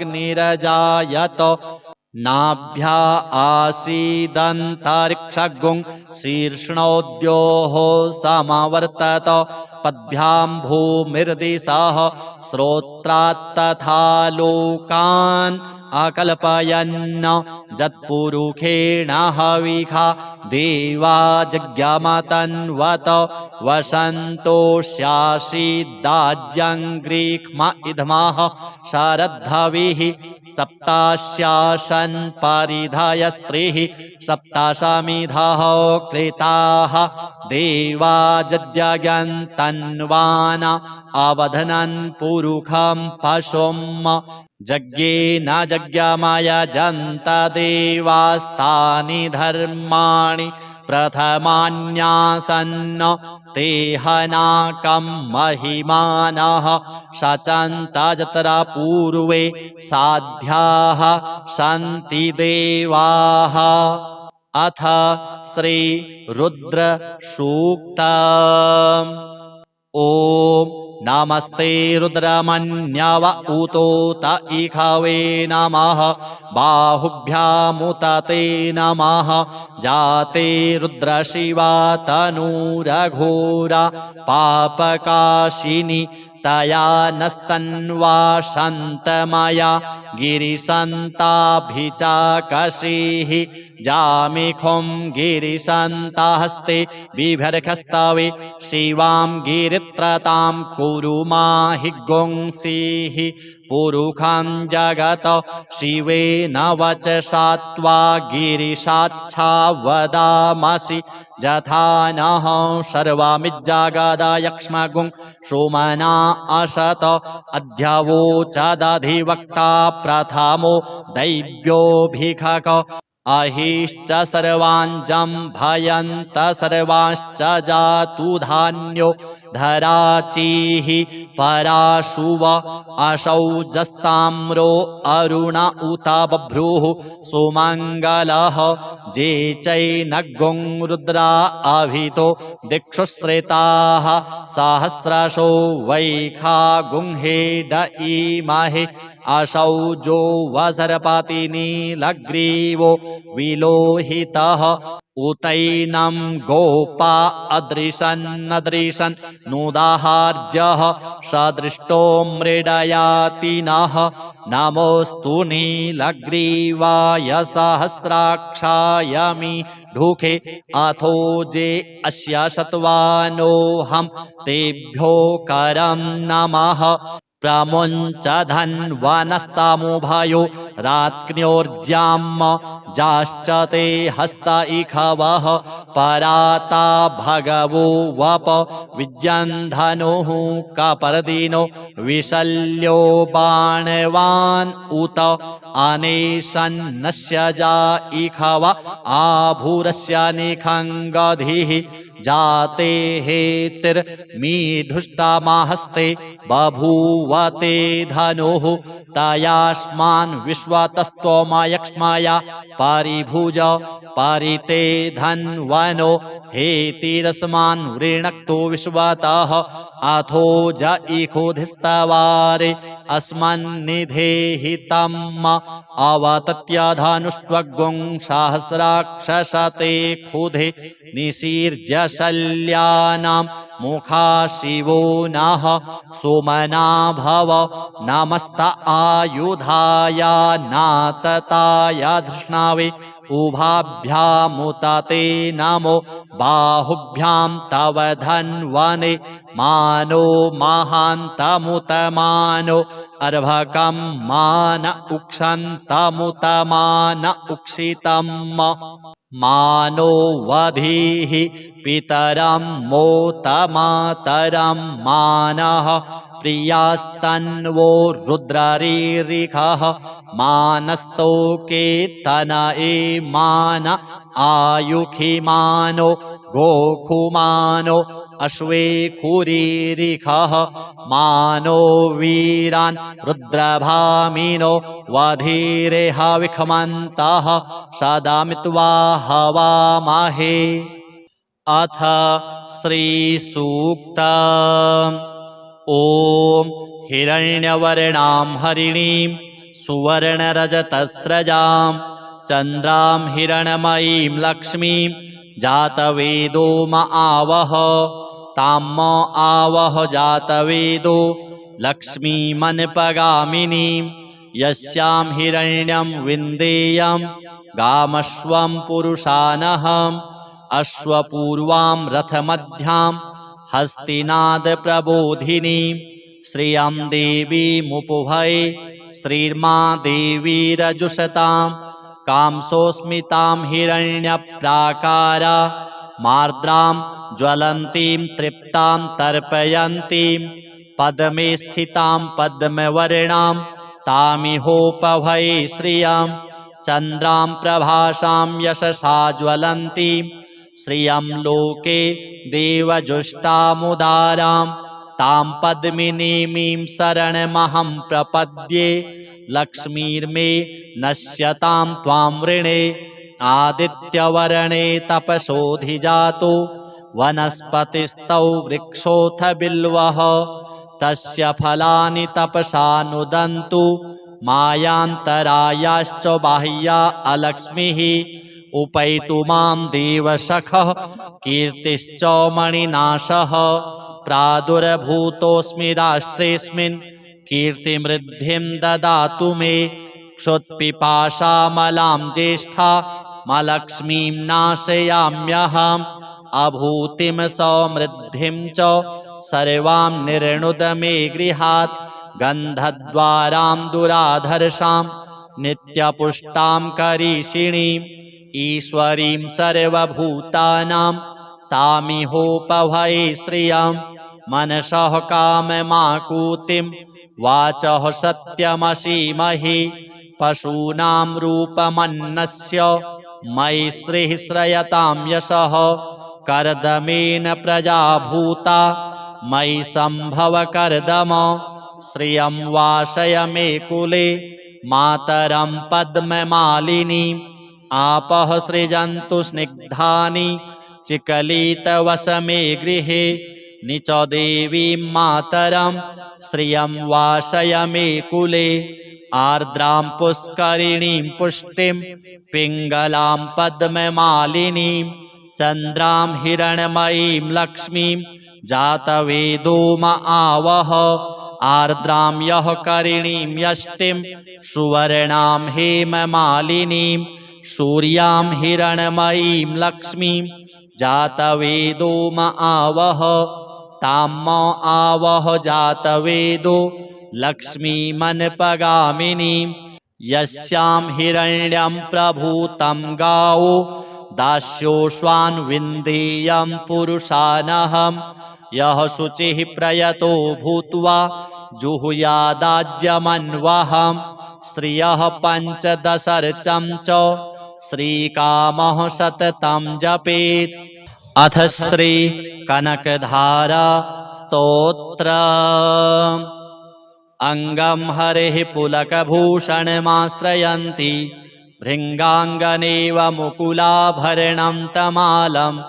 नाभ्या आसीदन्तरिक्षगुं शीर्ष्णोद्योः समवर्तत पद्भ्यां भूमिर्दिशः श्रोत्रात्तथा लोकान् अकल्पयन् जत्पुरुखेण हविखा देवा जज्ञमतन्वत वसन्तोष्यासीदाज्यङ्ग्रीक्ष्म इद्मः शरद्धविः सप्तास्यासन् परिधयस्त्रिः सप्ताशमिधः कृताः देवा जज्ञन्तन्वाना अवधनन् पुरुखं पशुम् जज्ञे न जज्ञमयजन्त देवास्तानि धर्माणि प्रथमान्यासन्न ते हनाकं महिमानः शचन्त जत्र पूर्वे साध्याः सन्ति देवाः अथ श्री रुद्र सूक्तम्। ॐ नमस्ते रुद्रमन्यव उतोत इखवे नमः बाहुभ्यामुत ते नमः जाते रुद्रशिवा तनूरघोरा पापकाशिनी तया नस्तन्वा शन्तमया गिरिशन्ताभिचाकशीः जामिखुं गिरिशन्तहस्ते बिभर्खस्तवे शिवां गिरित्रतां कुरु माहि गुंसीः पुरुखं जगत शिवेन वचसा त्वा गिरिशाच्छा वदामसि यथा नः सर्वमिज्जगदयक्ष्मगुं सोमना असत अध्यवोचदधिवक्ता प्रथमो दैव्योऽभिखक अहिश्च सर्वाञ्जं भयन्त सर्वांश्च जातु धान्यो धराचीः पराशुव असौजस्ताम्रो अरुण उत बभ्रुः सुमङ्गलः जे चैनगुं रुद्रा अभितो दिक्षुश्रिताः सहस्रशो वैखा गुंहेड इमहे असौजो वसर्पति नीलग्रीवो विलोहितः उतैनं गोपा अदृशन्नदृशन् नुदाहार्यः सदृष्टो मृडयातिनः नमोऽस्तु नीलग्रीवाय सहस्राक्षाय मीढुके अथो जे अस्य सत्वानोऽहं तेभ्यो करं नमः प्रमुञ्च धन्वनस्तामुभयो रात्न्योर्ज्याम जाश्च ते हस्त इखवः पराता भगवो वप विज्यन्धनुः कपर्दिनो विशल्यो बाणवान् उत अनेशन्नस्य जा इखव आभूरस्य निखङ्गधिः जाते हेतिर्मीधुष्टमाहस्ते बभूवते धनुः तयास्मान् विश्वतस्तोमयक्ष्मया परिभुज परिते धन्वनो हेतिरस्मान् वृणक्तो विश्वतः अथो ज इखोधिस्तवारे अस्मन्निधेहितम् अवतत्य धनुष्त्वगुं सहस्राक्षसते खुधे निशीर्य शल्यानां मुखा शिवो नः सोमना भव नमस्त आयुधाय नातताय धृष्णावे उभाभ्यामुतते नमो बाहुभ्यां तव धन्वने मानो महान्तमुतमानो अर्भकं मान उक्षन्तमुतमान उक्षितम् मानो वधीः पितरं मोतमातरं मानः प्रियास्तन्वो रुद्ररीरिखः मानस्तोके तनये मान आयुखिमानो गोखुमानो अश्वे खुरीरिखः मानो वीरान् रुद्रभामिनो वधीरेह विखमन्तः सदामित्वा हवामहे। अथ श्रीसूक्त। ॐ हिरण्यवर्णां हरिणीं सुवर्णरजतस्रजां चन्द्रां हिरणमयीं लक्ष्मीं जातवेदो म आवह ताम आवह जातवेदो लक्ष्मीमनपगामिनीं यस्यां हिरण्यं विन्देयं गामश्वं पुरुषानहम् अश्वपूर्वां रथमध्यां हस्तिनादप्रबोधिनीं श्रियं देवीमुपभये श्रीर्मा देवीरजुषतां कांसोऽस्मितां हिरण्यप्राकारा मार्द्रां ज्वलन्तीं तृप्तां तर्पयन्तीं पद्मे स्थितां पद्मवर्णां तामिहोपभये श्रियं चन्द्रां प्रभासां यशसा ज्वलन्तीं श्रियं लोके देवजुष्टामुदारां तां पद्मिनीमीं शरणमहं प्रपद्ये लक्ष्मीर्मे नश्यतां त्वां वृणे आदित्यवर्णे तपसोऽधिजातो वनस्पतिस्तौ वृक्षोऽथ बिल्वः तस्य फलानि तपसा नुदन्तु मायान्तरायाश्च बाह्या अलक्ष्मीः उपैतु मां देवसखः कीर्तिश्च मणिनाशः प्रादुर्भूतोऽस्मि राष्ट्रेऽस्मिन् कीर्तिमृद्धिं ददातु मे क्षुत्पिपासामलां ज्येष्ठा मलक्ष्मीं नाशयाम्यहम् अभूतिं समृद्धिं च सर्वां निर्णुद मे गृहात् गन्धद्वारां दुराधर्षां नित्यपुष्टां करीषिणीम् ईश्वरीं सर्वभूतानां तामिहोपभये श्रियं मनसः काममाकुतिं वाचः सत्यमसीमहि पशूनां रूपमन्नस्य मयि श्रीः श्रयतां यशः कर्दमेन प्रजा भूता मयि सम्भव कर्दम श्रियं वासय मे कुले मातरं पद्ममालिनीम् आपः सृजन्तु स्निग्धानि चिकलितवसमे गृहे निच देवीं मातरं श्रियं वासय मे कुले आर्द्रां पुष्करिणीं पुष्टिं पिङ्गलां पद्ममालिनीं चन्द्रां हिरण्मयीं लक्ष्मीं जातवेदो म आवह आर्द्रां यः करिणीं यष्टिं सुवर्णां हेममालिनीं सूर्यां हिरण्मयीं लक्ष्मीं जातवेदो म आवह तां म आवह जातवेदो लक्ष्मीमनपगामिनीं यस्यां हिरण्यं प्रभूतं गावो दास्योश्वान् विन्देयं पुरुषानहं यः शुचिः प्रयतो भूत्वा जुहुयादाज्यमन्वहं श्रियः पञ्चदशर्चं च श्रीकामः सततं जपेत्। अथ श्री कनकधारा स्तोत्र। अंगं हरेः पुलकभूषणमाश्रयन्ति भृङ्गाङ्गनेव मुकुलाभरणं तमालम्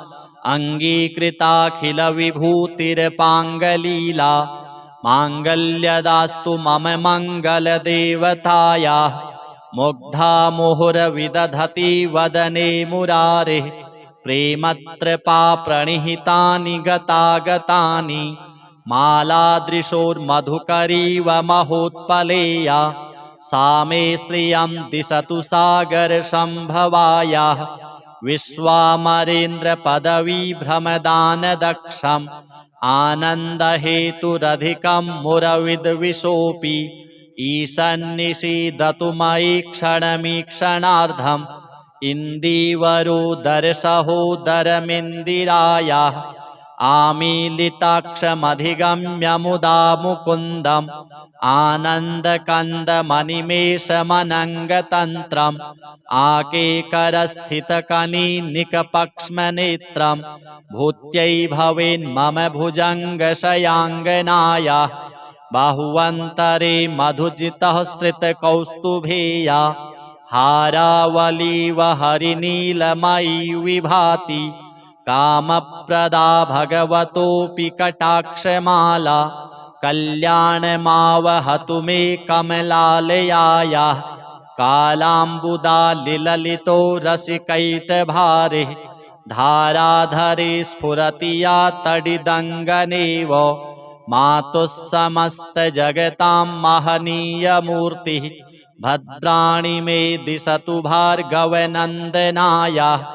अङ्गीकृताखिलविभूतिर्पाङ्गलीला माङ्गल्यदास्तु मम मङ्गलदेवतायाः मुग्धा मुहुरविदधति वदने मुरारेः प्रेमत्रपा प्रणिहितानि गतागतानि मालादृशोर्मधुकरीव महोत्पलेया सा मे श्रियं दिशतु सागरसम्भवायाः विश्वामरेन्द्रपदवीभ्रमदानदक्षम् आनन्दहेतुरधिकं मुरविद्विषोऽपि ईशन्निषीदतु मयि क्षणमीक्षणार्धम् इन्दीवरोदरसहोदरमिन्दिरायाः आमीलिताक्षमधिगम्य मुदा मुकुन्दम् आनन्दकन्दमनिमेषमनङ्गतन्त्रम् आकेकरस्थितकनिनिकपक्ष्मनेत्रम् भूत्यै भवेन्मम भुजङ्गशयाङ्गनायाः बाहुवन्तरे मधुजितः श्रितकौस्तुभेया हारावलीव हरिनीलमयी विभाति कामप्रदा भगवतोऽपि कटाक्षमाला कल्याणमावहतु मे कमलालयायाः कालाम्बुदालिललितो रसिकैटभारे धाराधरे स्फुरति या तडिदङ्गनेव मातुः समस्तजगतां महनीयमूर्तिः भद्राणि मे दिशतु भार्गवनन्दनायाः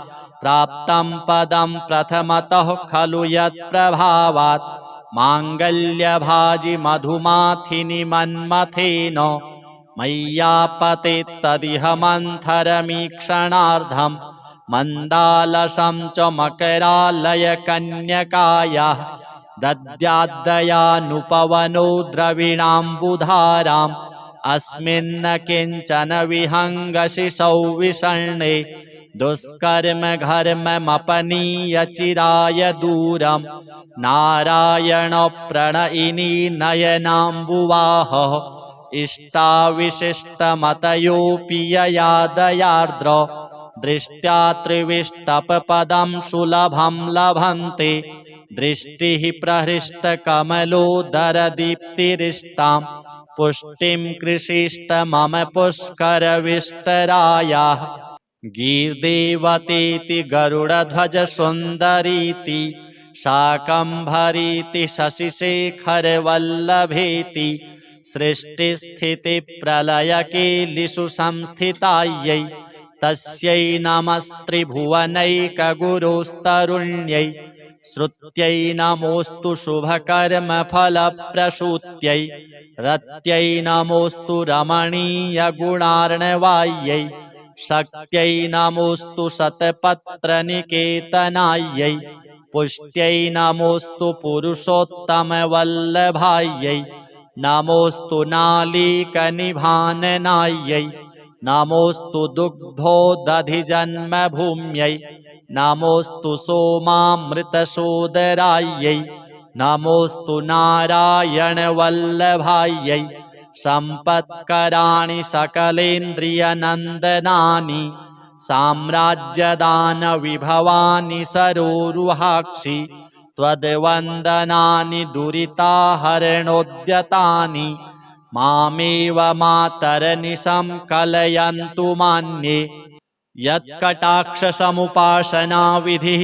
प्राप्तं पदं प्रथमतः खलु यत्प्रभावात् माङ्गल्यभाजि मधुमाथिनि मन्मथेन मय्यापतेत् तदिह मन्थरमीक्षणार्धम् मन्दालसं च मकरालयकन्यकायाः दद्याद्दयानुपवनो द्रविणाम्बुधाराम् अस्मिन्न किञ्चन विहङ्गशिशौ विषण्णे दुष्कर्म घर्ममपनीय चिराय दूरम् नारायण प्रणयिनी नयनाम्बुवाहः इष्टाविशिष्टमतयोऽपि यया दयार्द्र दृष्ट्या त्रिविष्टपपदं सुलभं लभन्ते दृष्टिः प्रहृष्टकमलोदरदीप्तिरिष्टां पुष्टिं कृषिष्ट मम पुष्करविस्तरायाः गीर्देवतेति गरुडध्वजसुन्दरीति शाकम्भरीति शशिशेखरवल्लभेति सृष्टिस्थितिप्रलयकेलिषु संस्थितायै तस्यै नमस्त्रिभुवनैकगुरुस्तरुण्यै श्रुत्यै नमोऽस्तु शुभकर्मफलप्रसूत्यै रत्यै नमोऽस्तु रमणीयगुणार्णवायै शक्त्यै नमोऽस्तु शतपत्रनिकेतनायै पुष्ट्यै नमोऽस्तु पुरुषोत्तमवल्लभायै नमोऽस्तु नालीकनिभाननायै नमोऽस्तु दुग्धोदधिजन्मभूम्यै नमोऽस्तु सोमामृतसोदरायै नमोऽस्तु नारायणवल्लभायै सम्पत्कराणि सकलेन्द्रियनन्दनानि साम्राज्यदानविभवानि सरोरुहाक्षि त्वद्वन्दनानि दुरिताहरणोद्यतानि मामेव मातरनिशं कलयन्तु मान्ये यत्कटाक्षसमुपासनाविधिः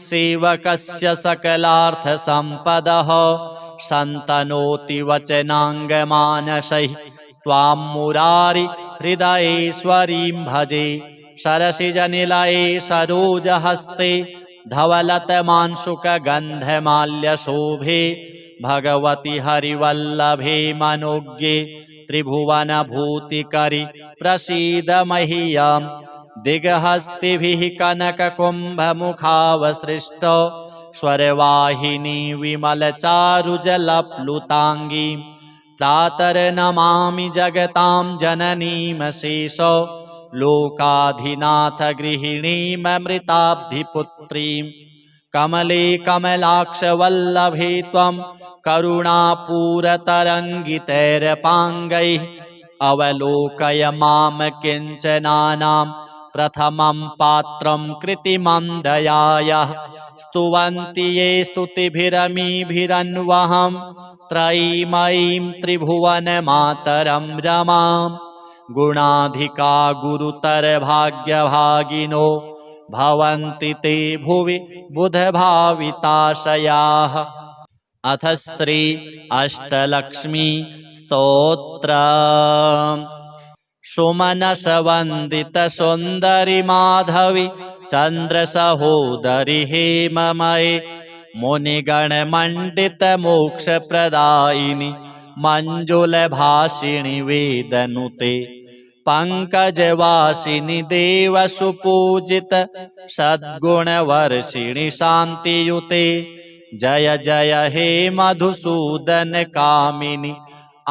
सेवकस्य सकलार्थसम्पदः सन्तनोति वचनाङ्गमानसैः त्वां मुरारि हृदयेश्वरीं भजे सरसिजनिलये सरोजहस्ते धवलतमांशुकगन्धमाल्यशोभे भगवति हरिवल्लभे मनोज्ञे त्रिभुवनभूतिकरि प्रसीद मह्यम् दिग्हस्तिभिः कनककुम्भमुखावसृष्टो स्वरवाहिनी विमलचारुजलप्लुताङ्गी प्रातर्नमामि जगतां जननीमशेषो लोकाधिनाथ गृहिणीममृताब्धिपुत्रीं कमले कमलाक्षवल्लभे त्वं करुणापूरतरङ्गितैरपाङ्गैः अवलोकय मां किञ्चनानां प्रथमं पात्रं कृतिमं दयायाः स्तुवन्ति ये स्तुतिभिरमीभिरन्वहं त्रयीमयीं त्रिभुवनमातरं रमां गुणाधिका गुरुतरभाग्यभागिनो भवन्ति ते भुवि बुधभाविताशयाः। अथ श्री अष्टलक्ष्मी स्तोत्र। सुमनसवन्दित सुन्दरि माधवी चन्द्रसहोदरि हेममये मुनिगणमण्डित मोक्षप्रदायिनि मञ्जुलभाषिणि वेदनुते पंकजवासिनि देवसुपूजित सद्गुणवर्षिणि शान्तियुते जय जय हे मधुसूदन कामिनि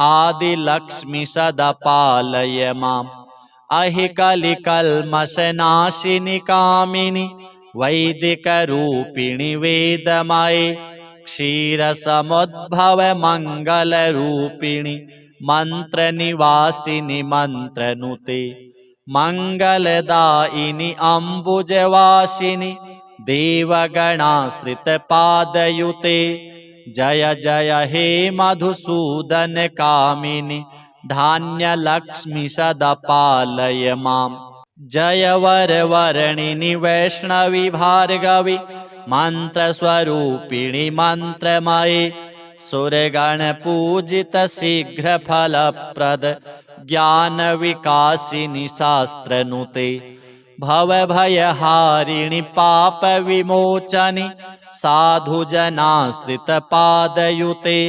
आदिलक्ष्मि सदा पालय माम् अहिकलिकल्मषनाशिनि कामिनि वैदिकरूपिणि वेदमये क्षीरसमुद्भव मङ्गलरूपिणि मन्त्रनिवासिनि मन्त्रनुते मङ्गलदायिनि अम्बुजवासिनि देवगणाश्रितपादयुते जय जय हे मधुसूदन कामिनि धान्यलक्ष्मि सदा पालय माम् जय वरवर्णिनि वैष्णवि भार्गवि मन्त्रस्वरूपिणि मन्त्रमये सुरगणपूजित शीघ्रफलप्रद ज्ञानविकासिनि शास्त्रनुते भवभयहारिणि पापविमोचनि साधुजनाश्रितपादयुते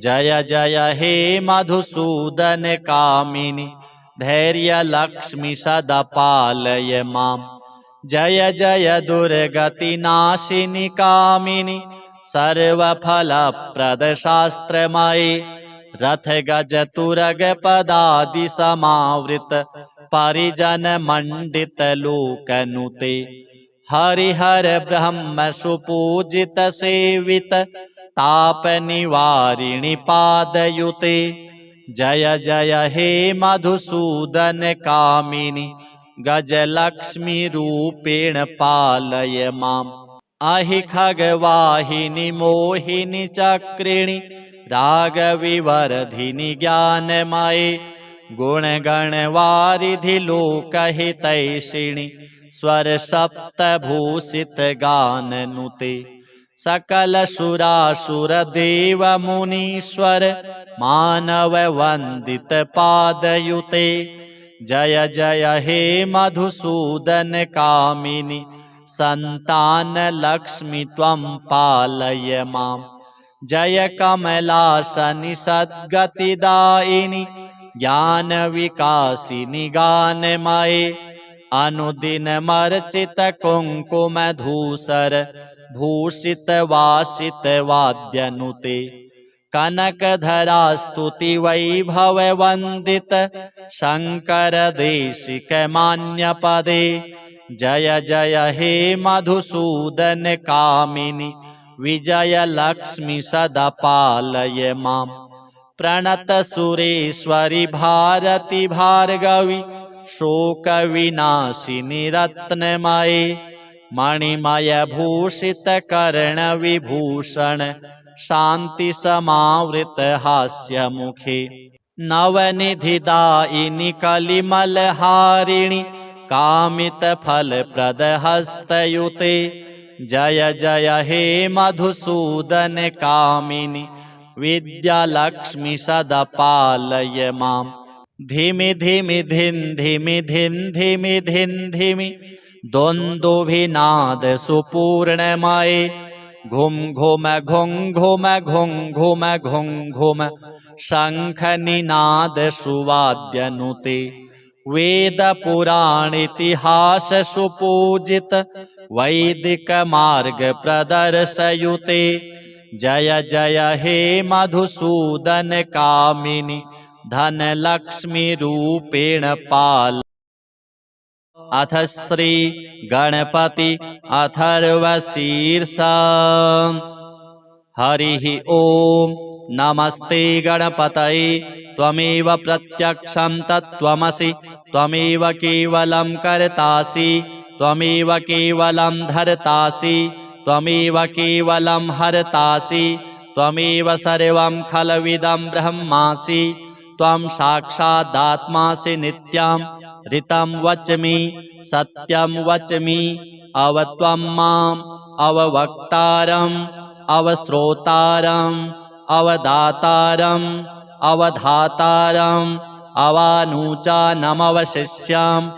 जय जय हे मधुसूदन कामिनि धैर्यलक्ष्मि सदा पालय माम् जय जय दुर्गतिनाशिनि कामिनि सर्वफलप्रदशास्त्रमये रथगजतुरगपदादिसमावृत परिजनमण्डितलोकनुते हरिहर ब्रह्म सुपूजित सेवित तापनिवारिणि पादयुते जय जय हे मधुसूदन कामिनि गजलक्ष्मी रूपेण पालय माम् अहि खगवाहिनि मोहिनि चक्रिणि रागविवर्धिनि ज्ञानमये गुणगणवारिधि लोकहितैषिणि स्वरसप्तभूषित गाननुते सकलसुरासुरदेवमुनीश्वर मानववन्दित पादयुते जय जय हे मधुसूदन कामिनि सन्तानलक्ष्मि त्वं पालय माम् जय कमलासनि सद्गतिदायिनि ज्ञानविकासिनि गानमये अनुदिनमर्चित कुङ्कुमधूसर भूषित वासित वाद्यनुते कनकधरास्तुति वैभववन्दित शङ्कर देशिक मान्यपदे जय जय हे मधुसूदन कामिनि विजयलक्ष्मि सदा पालय माम् प्रणत सुरेश्वरि भारति भार्गवि शोकविनाशिनि रत्नमये मणिमयभूषित कर्णविभूषण शान्तिसमावृत हास्यमुखे नवनिधिदायिनि कलिमलहारिणि कामितफलप्रदहस्तयुते जय जय हे मधुसूदन कामिनि विद्यालक्ष्मि सदा पालय माम् धिमि धिमि धिन् धिमि धिन् धिमि धिन् धिमि द्वन्द्वभिनाद सुपूर्णमये घुम घुम घुं घुम घुं घुम घुं घुम शंख निनाद सुवाद्यनुते वेद पुराण इतिहास सुपूजित वैदिक मार्ग प्रदर्शयुते जय जय हे मधुसूदन कामिनी धन लक्ष्मी रूपेण पाल। अथ श्री गणपति अथर्वशीर्षा। हरिः ओम नमस्ते गणपतये त्वमेव प्रत्यक्षं तत्त्वमसि त्वमेव केवलं कर्तासि त्वमेव केवलं धर्तासि त्वमेव केवलं हर्तासि त्वमेव सर्वं खलविदं ब्रह्मासि त्वं साक्षादात्मासि नित्यं ऋतं वच्मि सत्यं वच्मि अवत्वं माम् अववक्तारम् अवश्रोतारम् अवदातारम् अवधातारम् अवानुचानमवशिष्याम्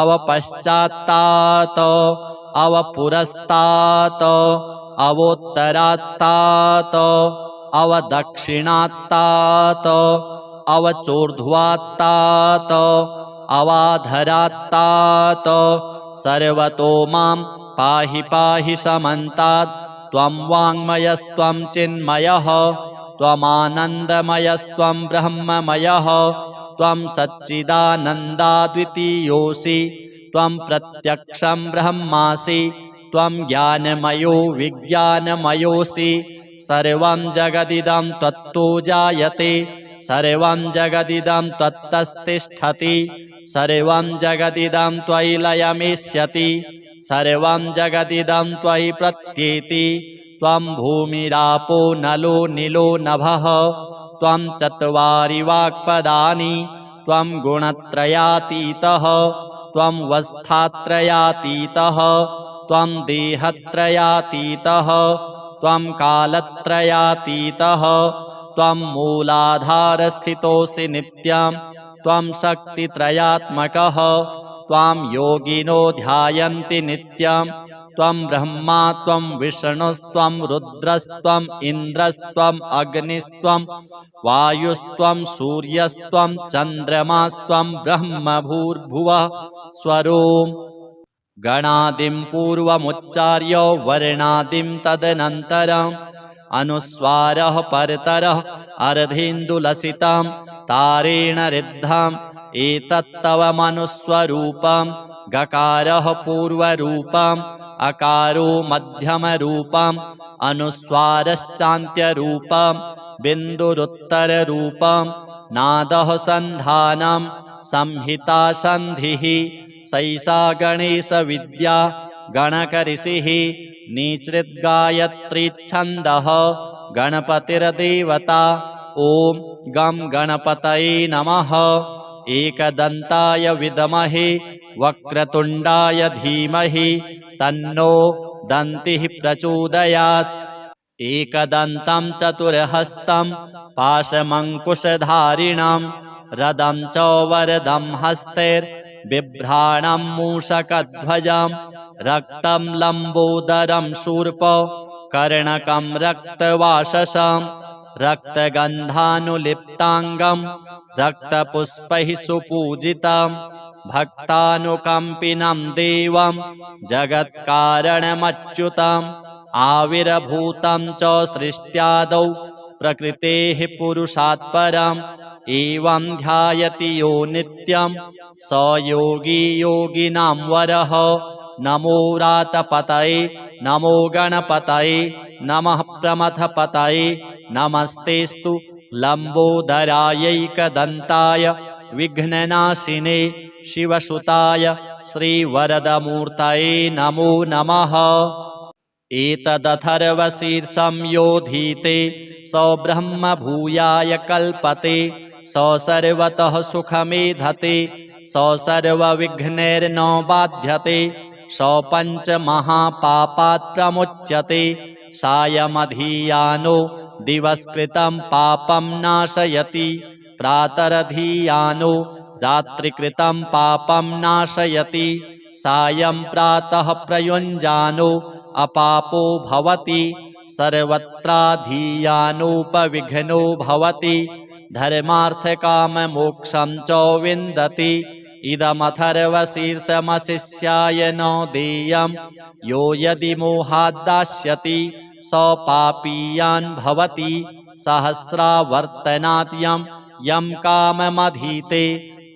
अवपश्चात्तात अवपुरस्तात अवोत्तरात्तात अवदक्षिणात्तात अवचोर्ध्वात्तात अवाधरात्तात सर्वतो मां पाहि पाहि समन्तात् त्वं वाङ्मयस्त्वं चिन्मयः त्वमानन्दमयस्त्वं ब्रह्ममयः त्वं सच्चिदानन्दाद्वितीयोऽसि त्वं प्रत्यक्षं ब्रह्मासि त्वं ज्ञानमयो विज्ञानमयोऽसि सर्वं जगदिदं त्वत्तो जायते सर्वं जगदिदं त्वत्तस्तिष्ठति सर्वं जगदिदं त्वयि लयमिष्यति सर्वं जगदिदं त्वयि प्रत्येति त्वं भूमिरापो नलो नीलो नभः त्वं चत्वारि वाक्पदानि त्वं गुणत्रयातीतः त्वं वस्थात्रयातीतः त्वं देहत्रयातीतः त्वं कालत्रयातीतः त्वं मूलाधारस्थितोऽसि नित्यं त्वं शक्तित्रयात्मकः त्वां योगिनो ध्यायन्ति नित्यं त्वं ब्रह्मा त्वं विष्णुस्त्वं रुद्रस्त्वम् इन्द्रस्त्वम् अग्निस्त्वं वायुस्त्वं सूर्यस्त्वं चन्द्रमास्त्वं ब्रह्म भूर्भुवः स्वरों गणादिं पूर्वमुच्चार्य वर्णादिं तदनन्तरम् अनुस्वारः परतरः अर्धेन्दुलसितं तारेण रिद्धम् एतत्तव मनुस्वरूपं गकारः पूर्वरूपम् अकारो मध्यमरूपम् अनुस्वारश्चान्त्यरूपम् बिन्दुरुत्तररूपम् नादः सन्धानं संहिता सन्धिः सैषा गणेशविद्या गणकऋषिः निसृद्गायत्रीच्छन्दः गणपतिर्देवता ॐ गं गणपतये नमः। एकदन्ताय विद्महे वक्रतुण्डाय धीमहि तन्नो दन्तिः प्रचोदयात्। एकदन्तं चतुर्हस्तं पाशमङ्कुशधारिणं रदं च वरदं हस्तैर्बिभ्राणं मूषकध्वजं रक्तं लम्बोदरं शूर्प कर्णकं रक्तवाससं रक्तगन्धानुलिप्ताङ्गं रक्तपुष्पैः सुपूजितं भक्तानुकम्पिनं देवं जगत्कारणमच्युतम् आविर्भूतं च सृष्ट्यादौ प्रकृतेः पुरुषात् परम् एवं ध्यायति यो नित्यं स योगी योगिनां वरः। नमो रातपतये नमो गणपतये नमः प्रमथपतये नमस्तेस्तु लम्बोदरायैकदन्ताय विघ्ननाशिने शिवसुताय श्रीवरदमूर्तये नमो नमः। एतदथर्वशीर्षं योधीते स ब्रह्म भूयाय कल्पते स सर्वतः सुखमेधते स सर्वविघ्नैर्न बाध्यते स पञ्चमहापापात् प्रमुच्यते सायमधीयानो दिवसकृतं पापं नाशयति प्रातरधीयानो रात्रिकृतं पापं नाशयति सायं प्रातः प्रयुञ्जानो अपापो भवति सर्वत्राधीयानोपविघ्नो भवति धर्मार्थकाममोक्षं च विन्दति इदमथर्वशीर्षमशिष्याय न देयं यो यदि मोहाद्दास्यति स पापीयान् भवति सहस्रावर्तनात् यं काममधीते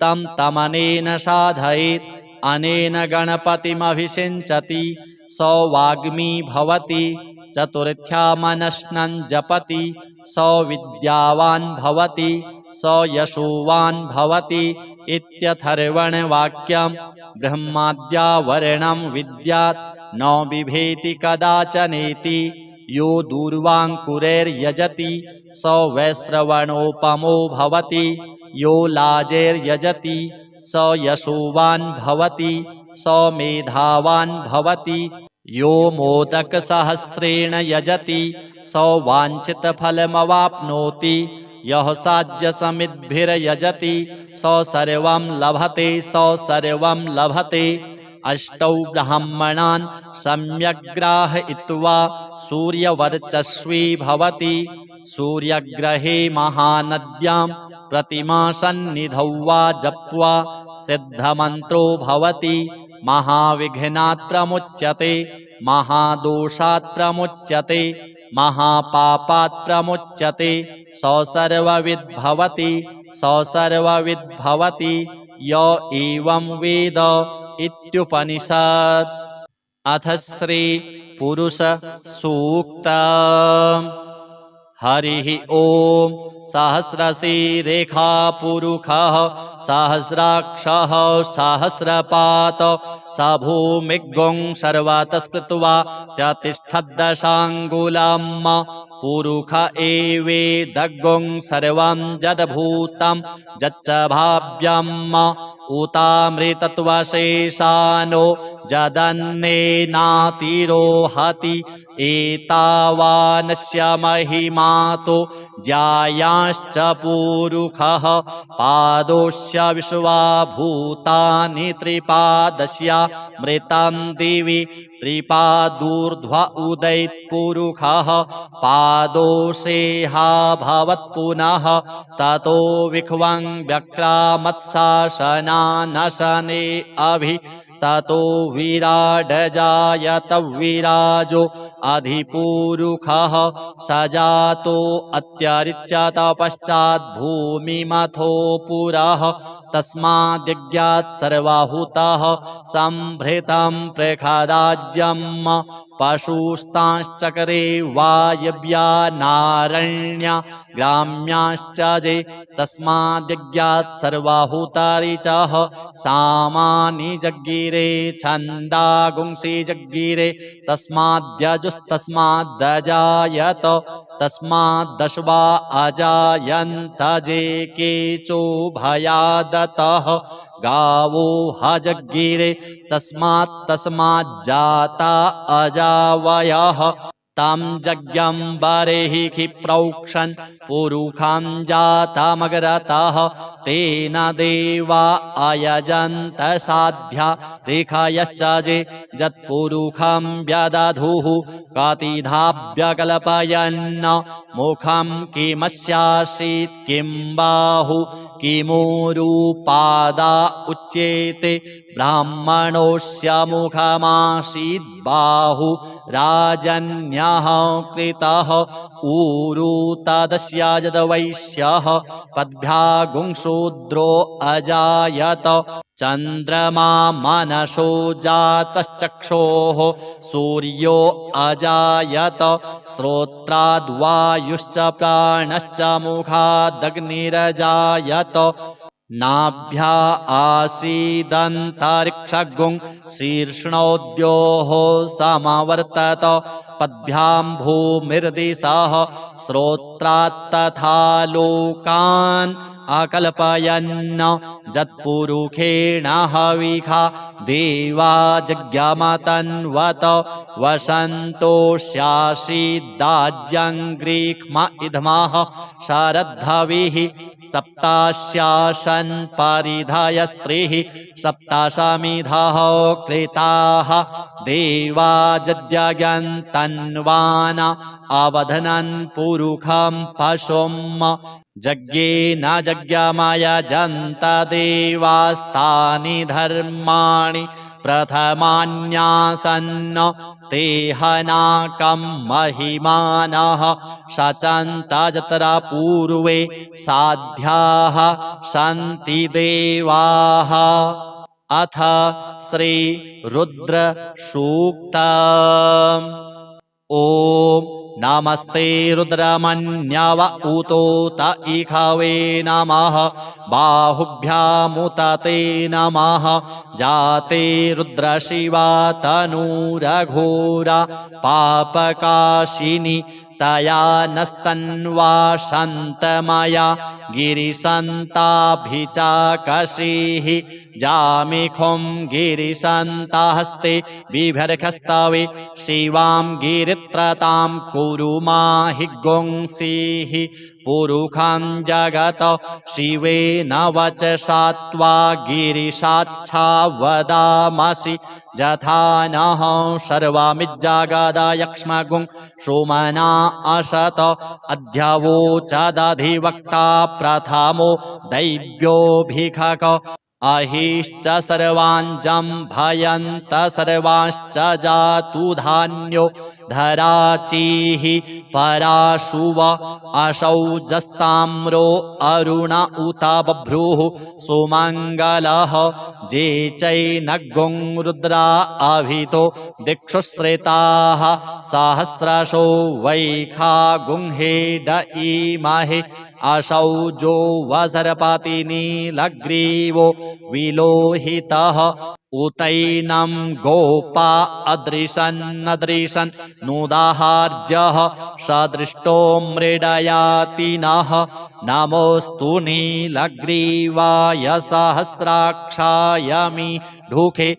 तं तमनेन साधयेत् अनेन गणपतिमभिषिञ्चति स वाग्मी भवति चतुर्थ्यामनश्नं जपति स विद्यावान् भवति स यशोवान् भवति इत्यथर्वणवाक्यं ब्रह्माद्यावरणं विद्यात् न बिभेति कदाचनेति यो दूर्वाङ्कुरैर्यजति स वैश्रवणोपमो भवति यो लाजैर्यजति स यशोवान् भवति स मेधावान् भवति यो मोदकसहस्रेण यजति स वाञ्छितफलमवाप्नोति यः साज्यसमिद्भिर्यजति स सर्वं लभते स सर्वं लभते अष्टौ ब्राह्मणान् सम्यग्राहयित्वा सूर्यवर्चस्वी भवति सूर्यग्रहे महानद्यां प्रतिमासन्निधौ वा जप्त्वा सिद्धमन्त्रो भवति महाविघ्नात् प्रमुच्यते महादोषात् प्रमुच्यते महापापात् प्रमुच्यते स सर्वविद् भवति स सर्वविद् भवति य एवं वेद इत्युपनिषत्। अथ श्री पुरुष सूक्त। हरिः ओम सहस्रशीरेखा पुरुषः सहस्राक्षः सहस्रपात स भूमिगुं सर्वतस्पृत्वा त्यतिष्ठद्दशाङ्गुलम् पुरुष एवेदगुं सर्वं जडभूतं यच्च भाव्यम् उतामृतत्वशेषानो जदन्नेनातिरोहति एतावानस्य महिमातो ज्यायांश्च पुरुषः पादोस्य विश्वाभूतानि त्रिपादस्य मृतं दिवि त्रिपादूर्ध्व उदयत्पुरुषः पादोषेहा भवत् पुनः ततो विख्वं व्यक्रामत्शासनानशने अभि ततो विराडजायत विराजो अधिपुरुषः सजातो अत्यरिच्यत पश्चात् भूमिमथो पुरः तस्माद्यज्ञात् सर्वाहुतः सम्भृतं प्रखदाज्यम् पशुस्तांश्चक्रे वायव्या नारण्य ग्राम्याश्च जे तस्माद्यज्ञात् सर्वाहुतारिचः सामानि जग्गिरे छन्दागुंसि जग्गिरे तस्माद्यजुस्तस्माद्दजायत तस्माद्दशवा अजायन्त जे केचो भयादतः गावो हजग्गिरे तस्माज्जाता अजावयः तं यज्ञं बर्हिः प्रोक्षन् पुरुषं जातमग्रतः तेन देवा अयजन्त साध्या रेखयश्च जे यत्पुरुषं व्यदधुः कतिधाभ्यकल्पयन् मुखं किमस्यासीत् किं बाहु किमूरुपादा उच्येते ब्राह्मणोऽस्य मुखमासीत् बाहु राजन्यः कृतः ऊरु तदस्य यद्वैश्यः पद्भ्यागुंशूद्रो अजायत चन्द्रमा मनसो जातश्चक्षोः सूर्यो अजायत श्रोत्राद्वायुश्च प्राणश्च मुखादग्निरजायत नाभ्या आसीदन्तरिक्षगुं शीर्ष्णोद्योः समवर्तत पद्भ्यां भूमिर्दिशः श्रोत्रात् तथा लोकान् अकल्पयन् यत्पुरुषेण हविषा देवा जज्ञमतन्वत वसन्तोष्यासीदाज्यं ग्रीक्ष्म इद्मः शरद्धविः सप्तास्यासन् परिधाय स्त्रीः सप्ताशामिधाः कृताः देवा जज्ञन्तन्वान अवधनन् पुरुखं पशुम् यज्ञेन यज्ञमयजन्त देवास्तानि धर्माणि प्रथमान्यासन्न ते हनाकं महिमानः शचन्त यत्र पूर्वे साध्याः सन्ति देवाः। अथ श्री रुद्र सूक्तम्। ॐ नमस्ते रुद्रमन्यव उतोत इखवे नमः बाहुभ्यामुत ते नमः जाते रुद्रशिवा तनूरघोरा पापकाशिनी तया नस्तन्वा शन्तमया गिरिशन्ताभिचाकशीः जामिखुं गिरिशन्ताहस्ते बिभर्खस्तवे शिवां गिरित्रतां कुरु माहि गुंसीः पुरुखं जगत शिवेन वचसा त्वा गिरिशाच्छा वदामसि यथा नः सर्वमिज्जगदयक्ष्मगुं सोमना असत अध्यवोचदधिवक्ता प्रथमो दैव्योऽभिखक अहिश्च सर्वाञ्जं भयन्त सर्वांश्च जातु धान्यो धराचीः पराशुव असौजस्ताम्रो अरुण उत बभ्रुः सुमङ्गलः जे चैनगुं रुद्रा अभितो दिक्षुश्रिताः सहस्रशो वैखागुंहेड इमहे असौजो वसर्पतिनीलग्रीवो विलोहितः उतैनं गोपा अदृशन्नदृशन् नुदाहार्जः सदृष्टो मृडयातिनः नमोऽस्तु नीलग्रीवाय सहस्राक्षाय मीढुके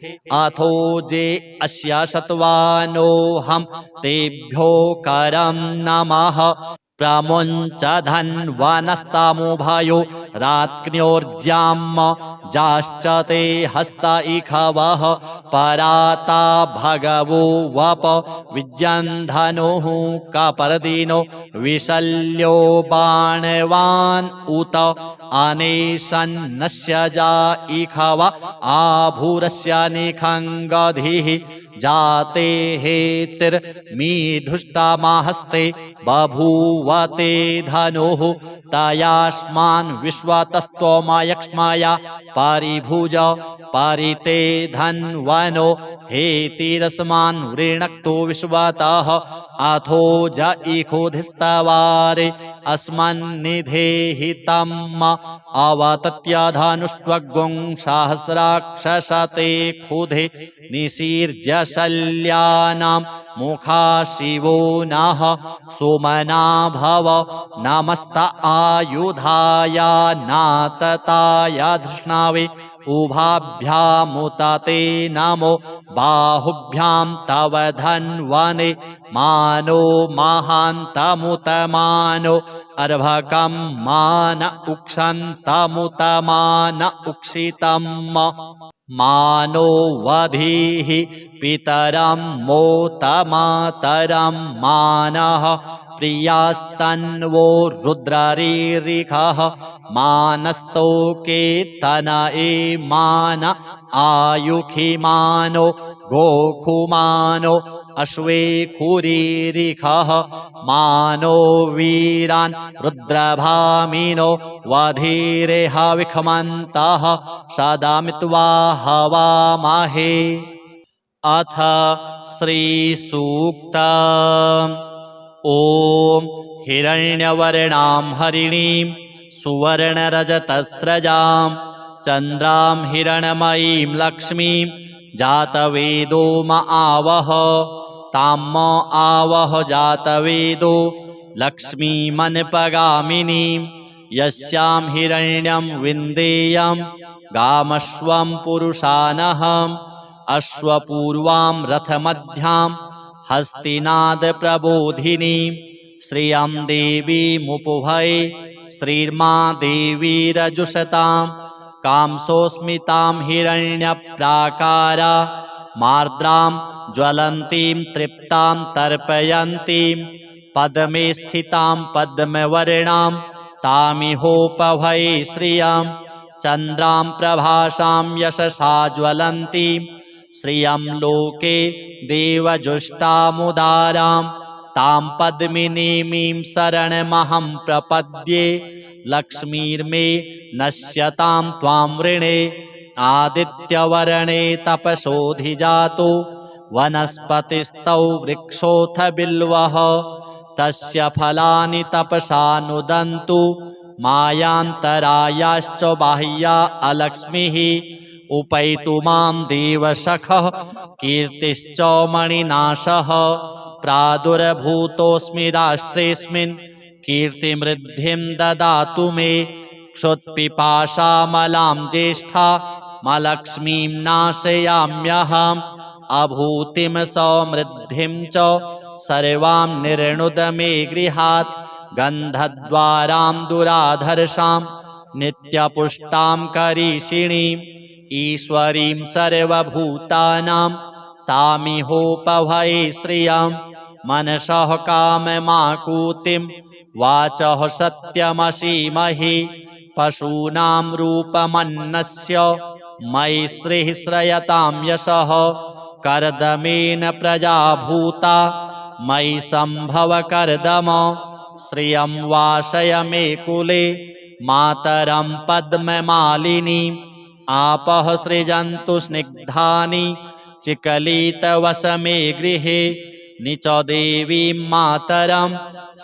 अथो जे अस्य शतवानोऽहं तेभ्यो करं नमः प्रमुञ्च धन्वनस्तमुभयो रात्र्योर्ज्याम जाश्च ते हस्त इखवः पराता भगवो वप विज्यन्धनुः कपर्दिनो विशल्यो बाणवान् उत अनेशन्नस्य जा इखव आभूरस्य निखङ्गधिः जाते हेतिर्मीढुष्टमाहस्ते बभूवते धनुः तयास्मान् विश्वतस्तोमयक्ष्मया परिभुज परिते धन्वनो हेतिरस्मान् वृणक्तो विश्वतः अथो ज इखोधिस्तवारे अस्मन्निधेहितम् अवतत्य धनुष्ट्वगुं सहस्राक्षसते खुधे निशीर्य शल्यानां मुखा शिवो नः सोमना भव नमस्त आयुधाय नातताय धृष्णावे उभाभ्यामुत ते नमो बाहुभ्यां तव धन्वने मानो महान्तमुत मानो अर्भकं मान उक्षन्तमुत मान उक्षितम् मानो वधीः पितरं मोत मातरं मानः प्रियास्तन्वो रुद्ररीरिखः मानस्तोके तनये मान आयुखि मानो गोखुमानो अश्वे खुरीरिखः मानो वीरान् रुद्रभामिनो वधीरेह विखमन्तः सदामित्वा हवामहे। अथ श्रीसूक्तम्। ॐ हिरण्यवर्णां हरिणीं सुवर्णरजतस्रजां चन्द्रां हिरणमयीं लक्ष्मीं जातवेदो म आवह ताम आवह जातवेदो लक्ष्मीमनपगामिनीं यस्यां हिरण्यं विन्देयं गामश्वं पुरुषानहम् अश्वपूर्वां रथमध्यां हस्तिनाद प्रबोधिनीं श्रियं देवीमुपभये श्रीर्मा देवी रजुषतां कांसोऽस्मितां हिरण्यप्राकारा मार्द्रां ज्वलन्तीं तृप्तां तर्पयन्तीं पद्मे स्थितां पद्मवर्णां तामिहोपभये श्रियां चन्द्रां प्रभासां यशसा ज्वलन्तीं श्रियं लोके देवजुष्टामुदारां तां पद्मिनीमीं शरणमहं प्रपद्ये लक्ष्मीर्मे नश्यतां त्वां वृणे आदित्यवर्णे तपसोऽधिजातो वनस्पतिस्तौ वृक्षोऽथ बिल्वः तस्य फलानि तपसा नुदन्तु मायान्तरायाश्च बाह्या अलक्ष्मीः उपैतु मां देवसखः कीर्तिश्च मणिनाशः प्रादुर्भूतोऽस्मि राष्ट्रेऽस्मिन् कीर्तिमृद्धिं ददातु मे क्षुत्पिपासामलां ज्येष्ठामलक्ष्मीं नाशयाम्यहम् अभूतिं समृद्धिं च सर्वां निर्णुद मे गृहात् गन्धद्वारां दुराधर्षां नित्यपुष्टां करीषिणीम् ईश्वरीं सर्वभूतानां तामिहोपभये श्रियं मनसः काममाकुतिं वाचः सत्यमसीमहि पशूनां रूपमन्नस्य मयि श्रीः श्रयतां यशः कर्दमेन प्रजा भूता मयि सम्भव कर्दम श्रियं वासय मे कुले मातरं पद्ममालिनीम् आपः सृजन्तु स्निग्धानि चिकलितवस मे गृहे निच देवीं मातरं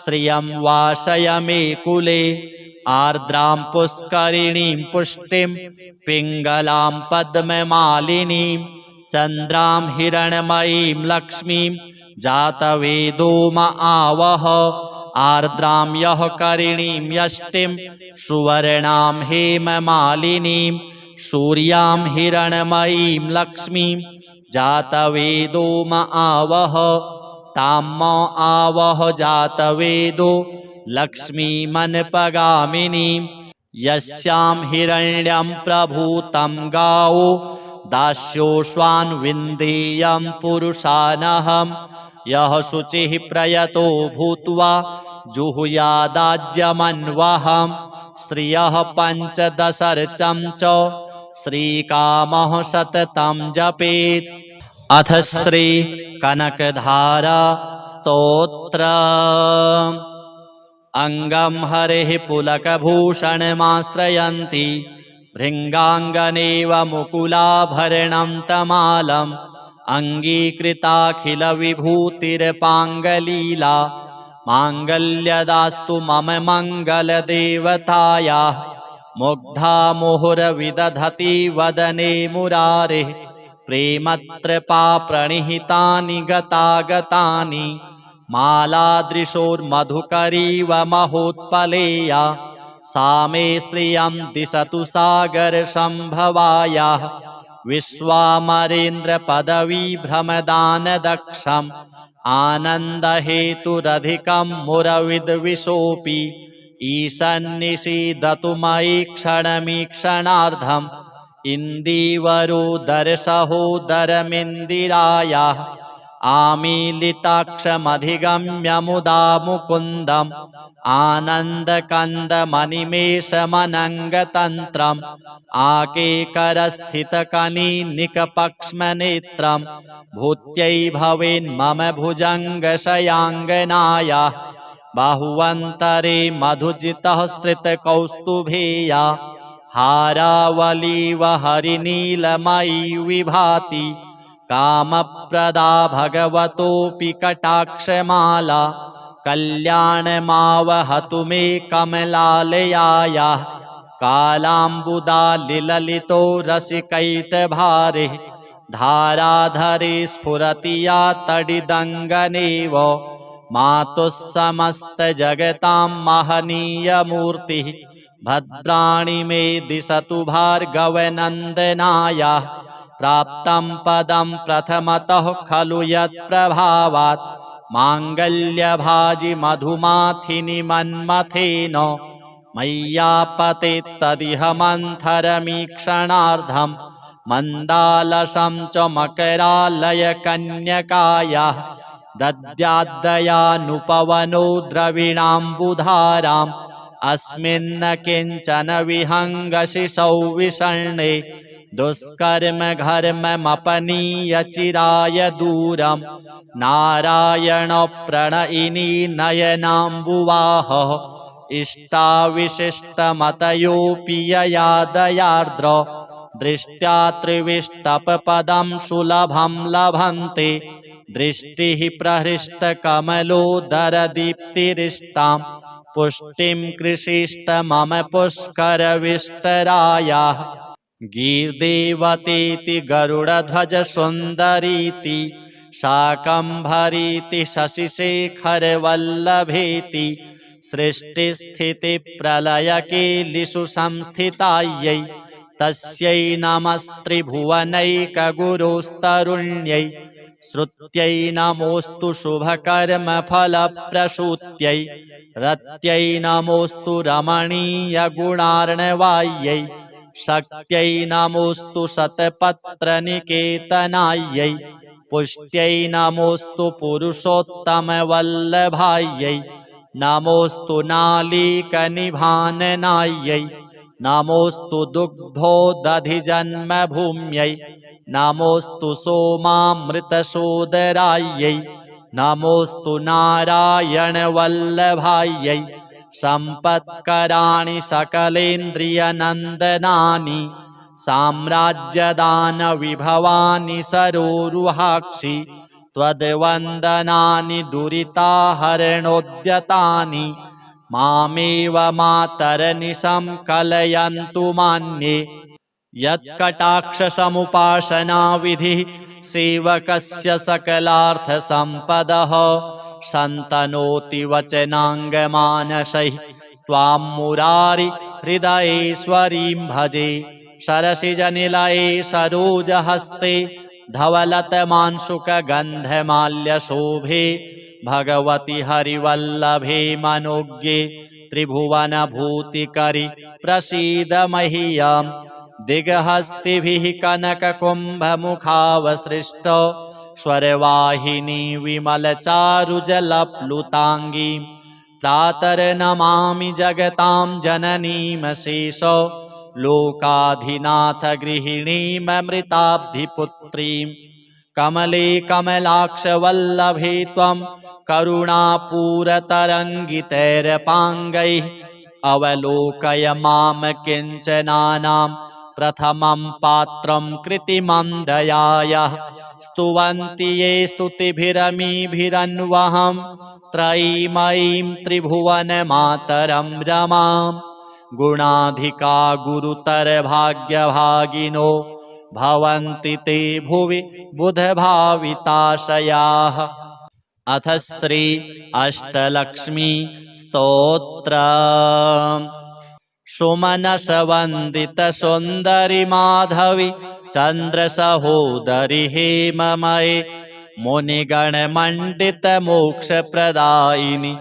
श्रियं वासय मे कुले आर्द्रां पुष्करिणीं पुष्टिं पिङ्गलां पद्ममालिनीं चन्द्रां हिरण्मयीं लक्ष्मीं जातवेदो म आवह आर्द्रां यः करिणीं यष्टिं सुवर्णां हेममालिनीं सूर्यां हिरण्मयीं लक्ष्मीं जातवेदो म आवह तां म आवह जातवेदो लक्ष्मीमनपगामिनीं यस्यां हिरण्यं प्रभूतं गावो दास्योऽश्वान् विन्देयं पुरुषानहं यः शुचिः प्रयतो भूत्वा जुहुयादाज्यमन्वहं श्रियः पञ्चदशर्चं च श्रीकामः सततं जपेत्। अथ श्री कनकधारा स्तोत्र। अंगं हरेः पुलकभूषणमाश्रयन्ति भृङ्गाङ्गनेव मुकुलाभरणं तमालम् अङ्गीकृताखिलविभूतिर्पाङ्गलीला माङ्गल्यदास्तु मम मङ्गलदेवतायाः मुग्धा मुहुर्विदधति वदने मुरारेः प्रेमत्रपा प्रणिहितानि गतागतानि मालादृशोर्मधुकरीव महोत्पलेया सा मे श्रियं दिशतु सागरसम्भवायाः विश्वामरेन्द्रपदवीभ्रमदानदक्षम् आनन्दहेतुरधिकं मुरविद्विषोऽपि ईशन्निषीदतु मयि क्षणमीक्षणार्धम् इन्दीवरोदरसहोदरमिन्दिरायाः आमीलिताक्षमधिगम्य मुदा मुकुन्दम् आनन्दकन्दमनिमेषमनङ्गतन्त्रम् आकेकरस्थितकनीनिकपक्ष्मनेत्रम् भूत्यै भवेन्मम भुजङ्गशयाङ्गनायाः बाहुवन्तरे मधुजितः श्रितकौस्तुभेया हारावलीव हरिनीलमयी विभाति कामप्रदा भगवतोऽपि कटाक्षमाला कल्याणमावहतु मे कमलालयायाः कालाम्बुदालिललितो रसिकैटभारे धाराधरे स्फुरति या तडिदङ्गनेव मातुः समस्तजगतां महनीयमूर्तिः भद्राणि मे दिशतु भार्गवनन्दनायाः प्राप्तं पदं प्रथमतः खलु यत्प्रभावात् माङ्गल्यभाजि मधुमाथिनि मन्मथेन मय्यापते तदिह मन्थरमीक्षणार्धम् मन्दालसं च मकरालयकन्यकायाः दद्याद्दयानुपवनो द्रविणाम्बुधाराम् अस्मिन्न किञ्चन विहङ्गशिशौ विषण्णे दुष्कर्म घर्ममपनीय चिराय दूरम् नारायण प्रणयिनी नयनाम्बुवाहः इष्टाविशिष्टमतयोऽपि यया दयार्द्र दृष्ट्या त्रिविष्टपपदं सुलभं लभन्ते दृष्टिः प्रहृष्टकमलोदरदीप्तिरिष्टां पुष्टिं कृषिष्ट मम पुष्करविष्टरायाः गीर्देवतेति गरुडध्वजसुन्दरीति शाकम्भरीति शशिशेखरवल्लभेति सृष्टिस्थितिप्रलयकेलिषु संस्थितायै तस्यै नमस्त्रिभुवनैकगुरुस्तरुण्यै श्रुत्यै नमोऽस्तु शुभकर्मफलप्रसूत्यै रत्यै नमोऽस्तु रमणीयगुणार्णवायै शक्त्यै नमोऽस्तु शतपत्रनिकेतनायै पुष्ट्यै नमोऽस्तु पुरुषोत्तमवल्लभायै नमोऽस्तु नालीकनिभाननायै नमोऽस्तु दुग्धोदधिजन्मभूम्यै नमोऽस्तु सोमामृतसोदरायै नमोऽस्तु नारायणवल्लभायै सम्पत्कराणि सकलेन्द्रियनन्दनानि साम्राज्यदानविभवानि सरोरुहाक्षि त्वद्वन्दनानि दुरिताहरणोद्यतानि मामेव मातरनिशं कलयन्तु मान्ये यत्कटाक्षसमुपासनाविधिः सेवकस्य सकलार्थसम्पदः सन्तनोति वचनाङ्गमानसैः त्वां मुरारि हृदयेश्वरीं भजे सरसिजनिलये सरोजहस्ते धवलतमांशुकगन्धमाल्यशोभे भगवति हरिवल्लभे मनोज्ञे त्रिभुवनभूतिकरि प्रसीद मह्यम् दिग्हस्तिभिः कनककुम्भमुखावसृष्ट स्वरवाहिनी विमलचारुजलप्लुताङ्गीं प्रातर्नमामि जगतां जननीमशेष लोकाधिनाथ गृहिणीममृताब्धिपुत्रीं कमले कमलाक्षवल्लभे त्वं करुणापूरतरङ्गितैरपाङ्गैः अवलोकय मां किञ्चनानां प्रथमं पात्रं कृतिमं दयायाः स्तुवन्ति ये स्तुतिभिरमीभिरन्वहं त्रयीमयीं त्रिभुवनमातरं रमाम् गुणाधिका गुरुतरभाग्यभागिनो भवन्ति ते भुवि बुधभाविताशयाः। अथ श्री अष्टलक्ष्मी स्तोत्र। सुमनसवन्दित सुन्दरि माधवी चन्द्रसहोदरि हेममये मुनिगणमण्डित मोक्षप्रदायिनि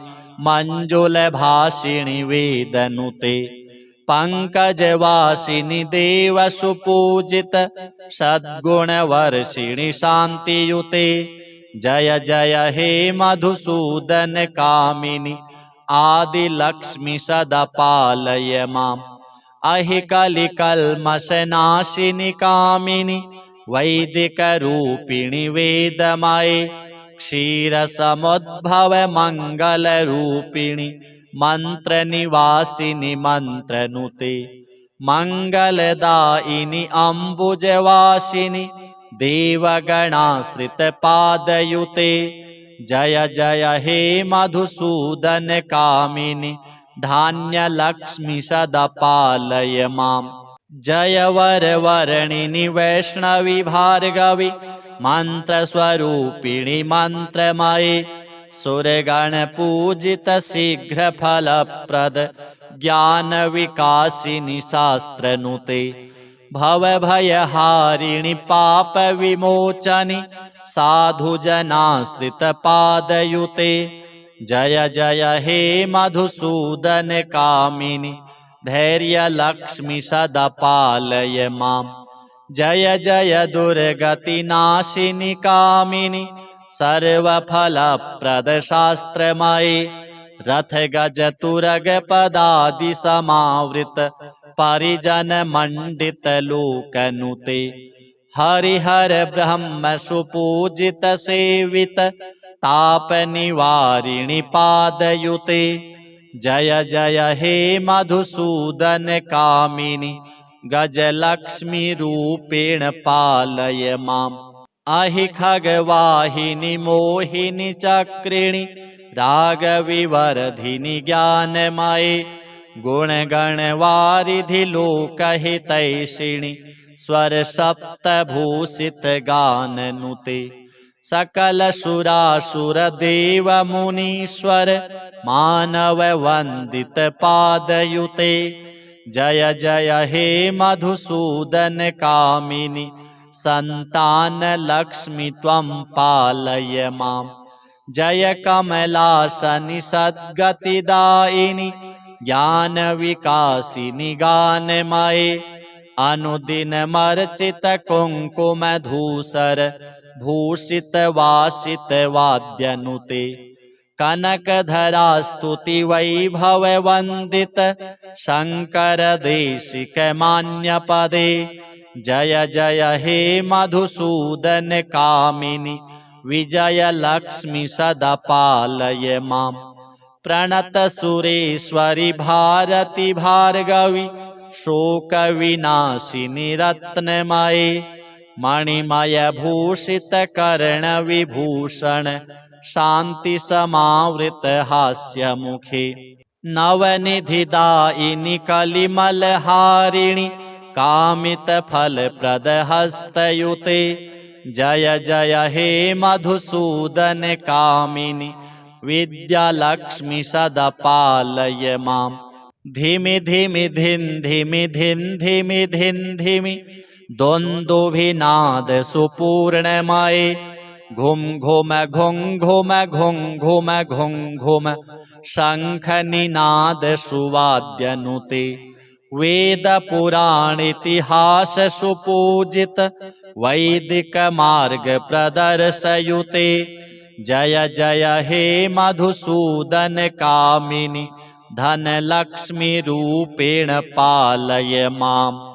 मञ्जुलभाषिणि वेदनुते पंकजवासिनि देवसुपूजित सद्गुणवर्षिणि शान्तियुते जय जय हे मधुसूदन कामिनि आदिलक्ष्मि सदा पालय माम् अहिकलिकल्मषनाशिनि कामिनि वैदिकरूपिणि वेदमये क्षीरसमुद्भव मङ्गलरूपिणि मन्त्रनिवासिनि मन्त्रनुते मङ्गलदायिनि अम्बुजवासिनि देवगणाश्रितपादयुते जय जय हे मधुसूदन कामिनि धान्यलक्ष्मि सदा पालय माम् जय वरवर्णिनि वैष्णवी भार्गवी मन्त्रस्वरूपिणि मन्त्रमये सुरगणपूजित शीघ्रफलप्रद ज्ञानविकासिनि शास्त्रनुते भवभयहारिणि पापविमोचनि साधुजनाश्रितपादयुते जय जय हे मधुसूदन कामिनि धैर्य लक्ष्मी सदा पालय माम् जय जय दुर्गति नाशिनि कामिनि सर्वफलप्रद शास्त्रमयि रथ गज तुरग पदादि समावृत परिजन मंडित लोकनुते हरिहर ब्रह्म सुपूजित सेवित ताप निवारिणि पादयुते जय जय हे मधुसूदन कामिनि गजलक्ष्मी रूपेण पालय माम् अहि खगवाहिनि मोहिनि चक्रिणि रागविवर्धिनि ज्ञानमये गुणगणवारिधि लोकहितैषिणि स्वर सप्तभूषित गाननुते सकल सुरासुर देव मुनीश्वर मानव वंदित पादयुते जय जय हे मधुसूदन कामिनि संतान लक्ष्मी त्वं पालय माम् जय कमलासनि सद्गतिदायिनि ज्ञान विकासिनि गानमये अनुदिनमर्चित कुङ्कुम धूसर भूषित वासित वाद्यनुते कनकधरा स्तुति वैभव वंदित शंकर देशिक मान्य पदे जय जय हे मधुसूदन कामिनि विजय लक्ष्मी सदा पालय माम् प्रणत सुरेश्वरि भारती भार्गवी शोक विनाशिनि रत्नमये मणिमय भूषित कर्ण विभूषण शांति समावृत हास्य मुखे नवनिधिदायिनि कलिमलहारिणि कामित फल प्रद हस्तयुते जय जय हे मधुसूदन कामिनि विद्या लक्ष्मी सदा पालय माम् धिमि धिमि धिन धिमि धिन धिमि धिन धिमि द्वन्द्वभिनाद सुपूर्णमये घुम घुम घुम घुम घुम घुम घुम घुम शंख निनाद सुवाद्यनुते वेद पुराण इतिहास सुपूजित वैदिक मार्ग प्रदर्शयुते जय जय हे मधुसूदन कामिनि धन लक्ष्मी रूपेण पालय माम्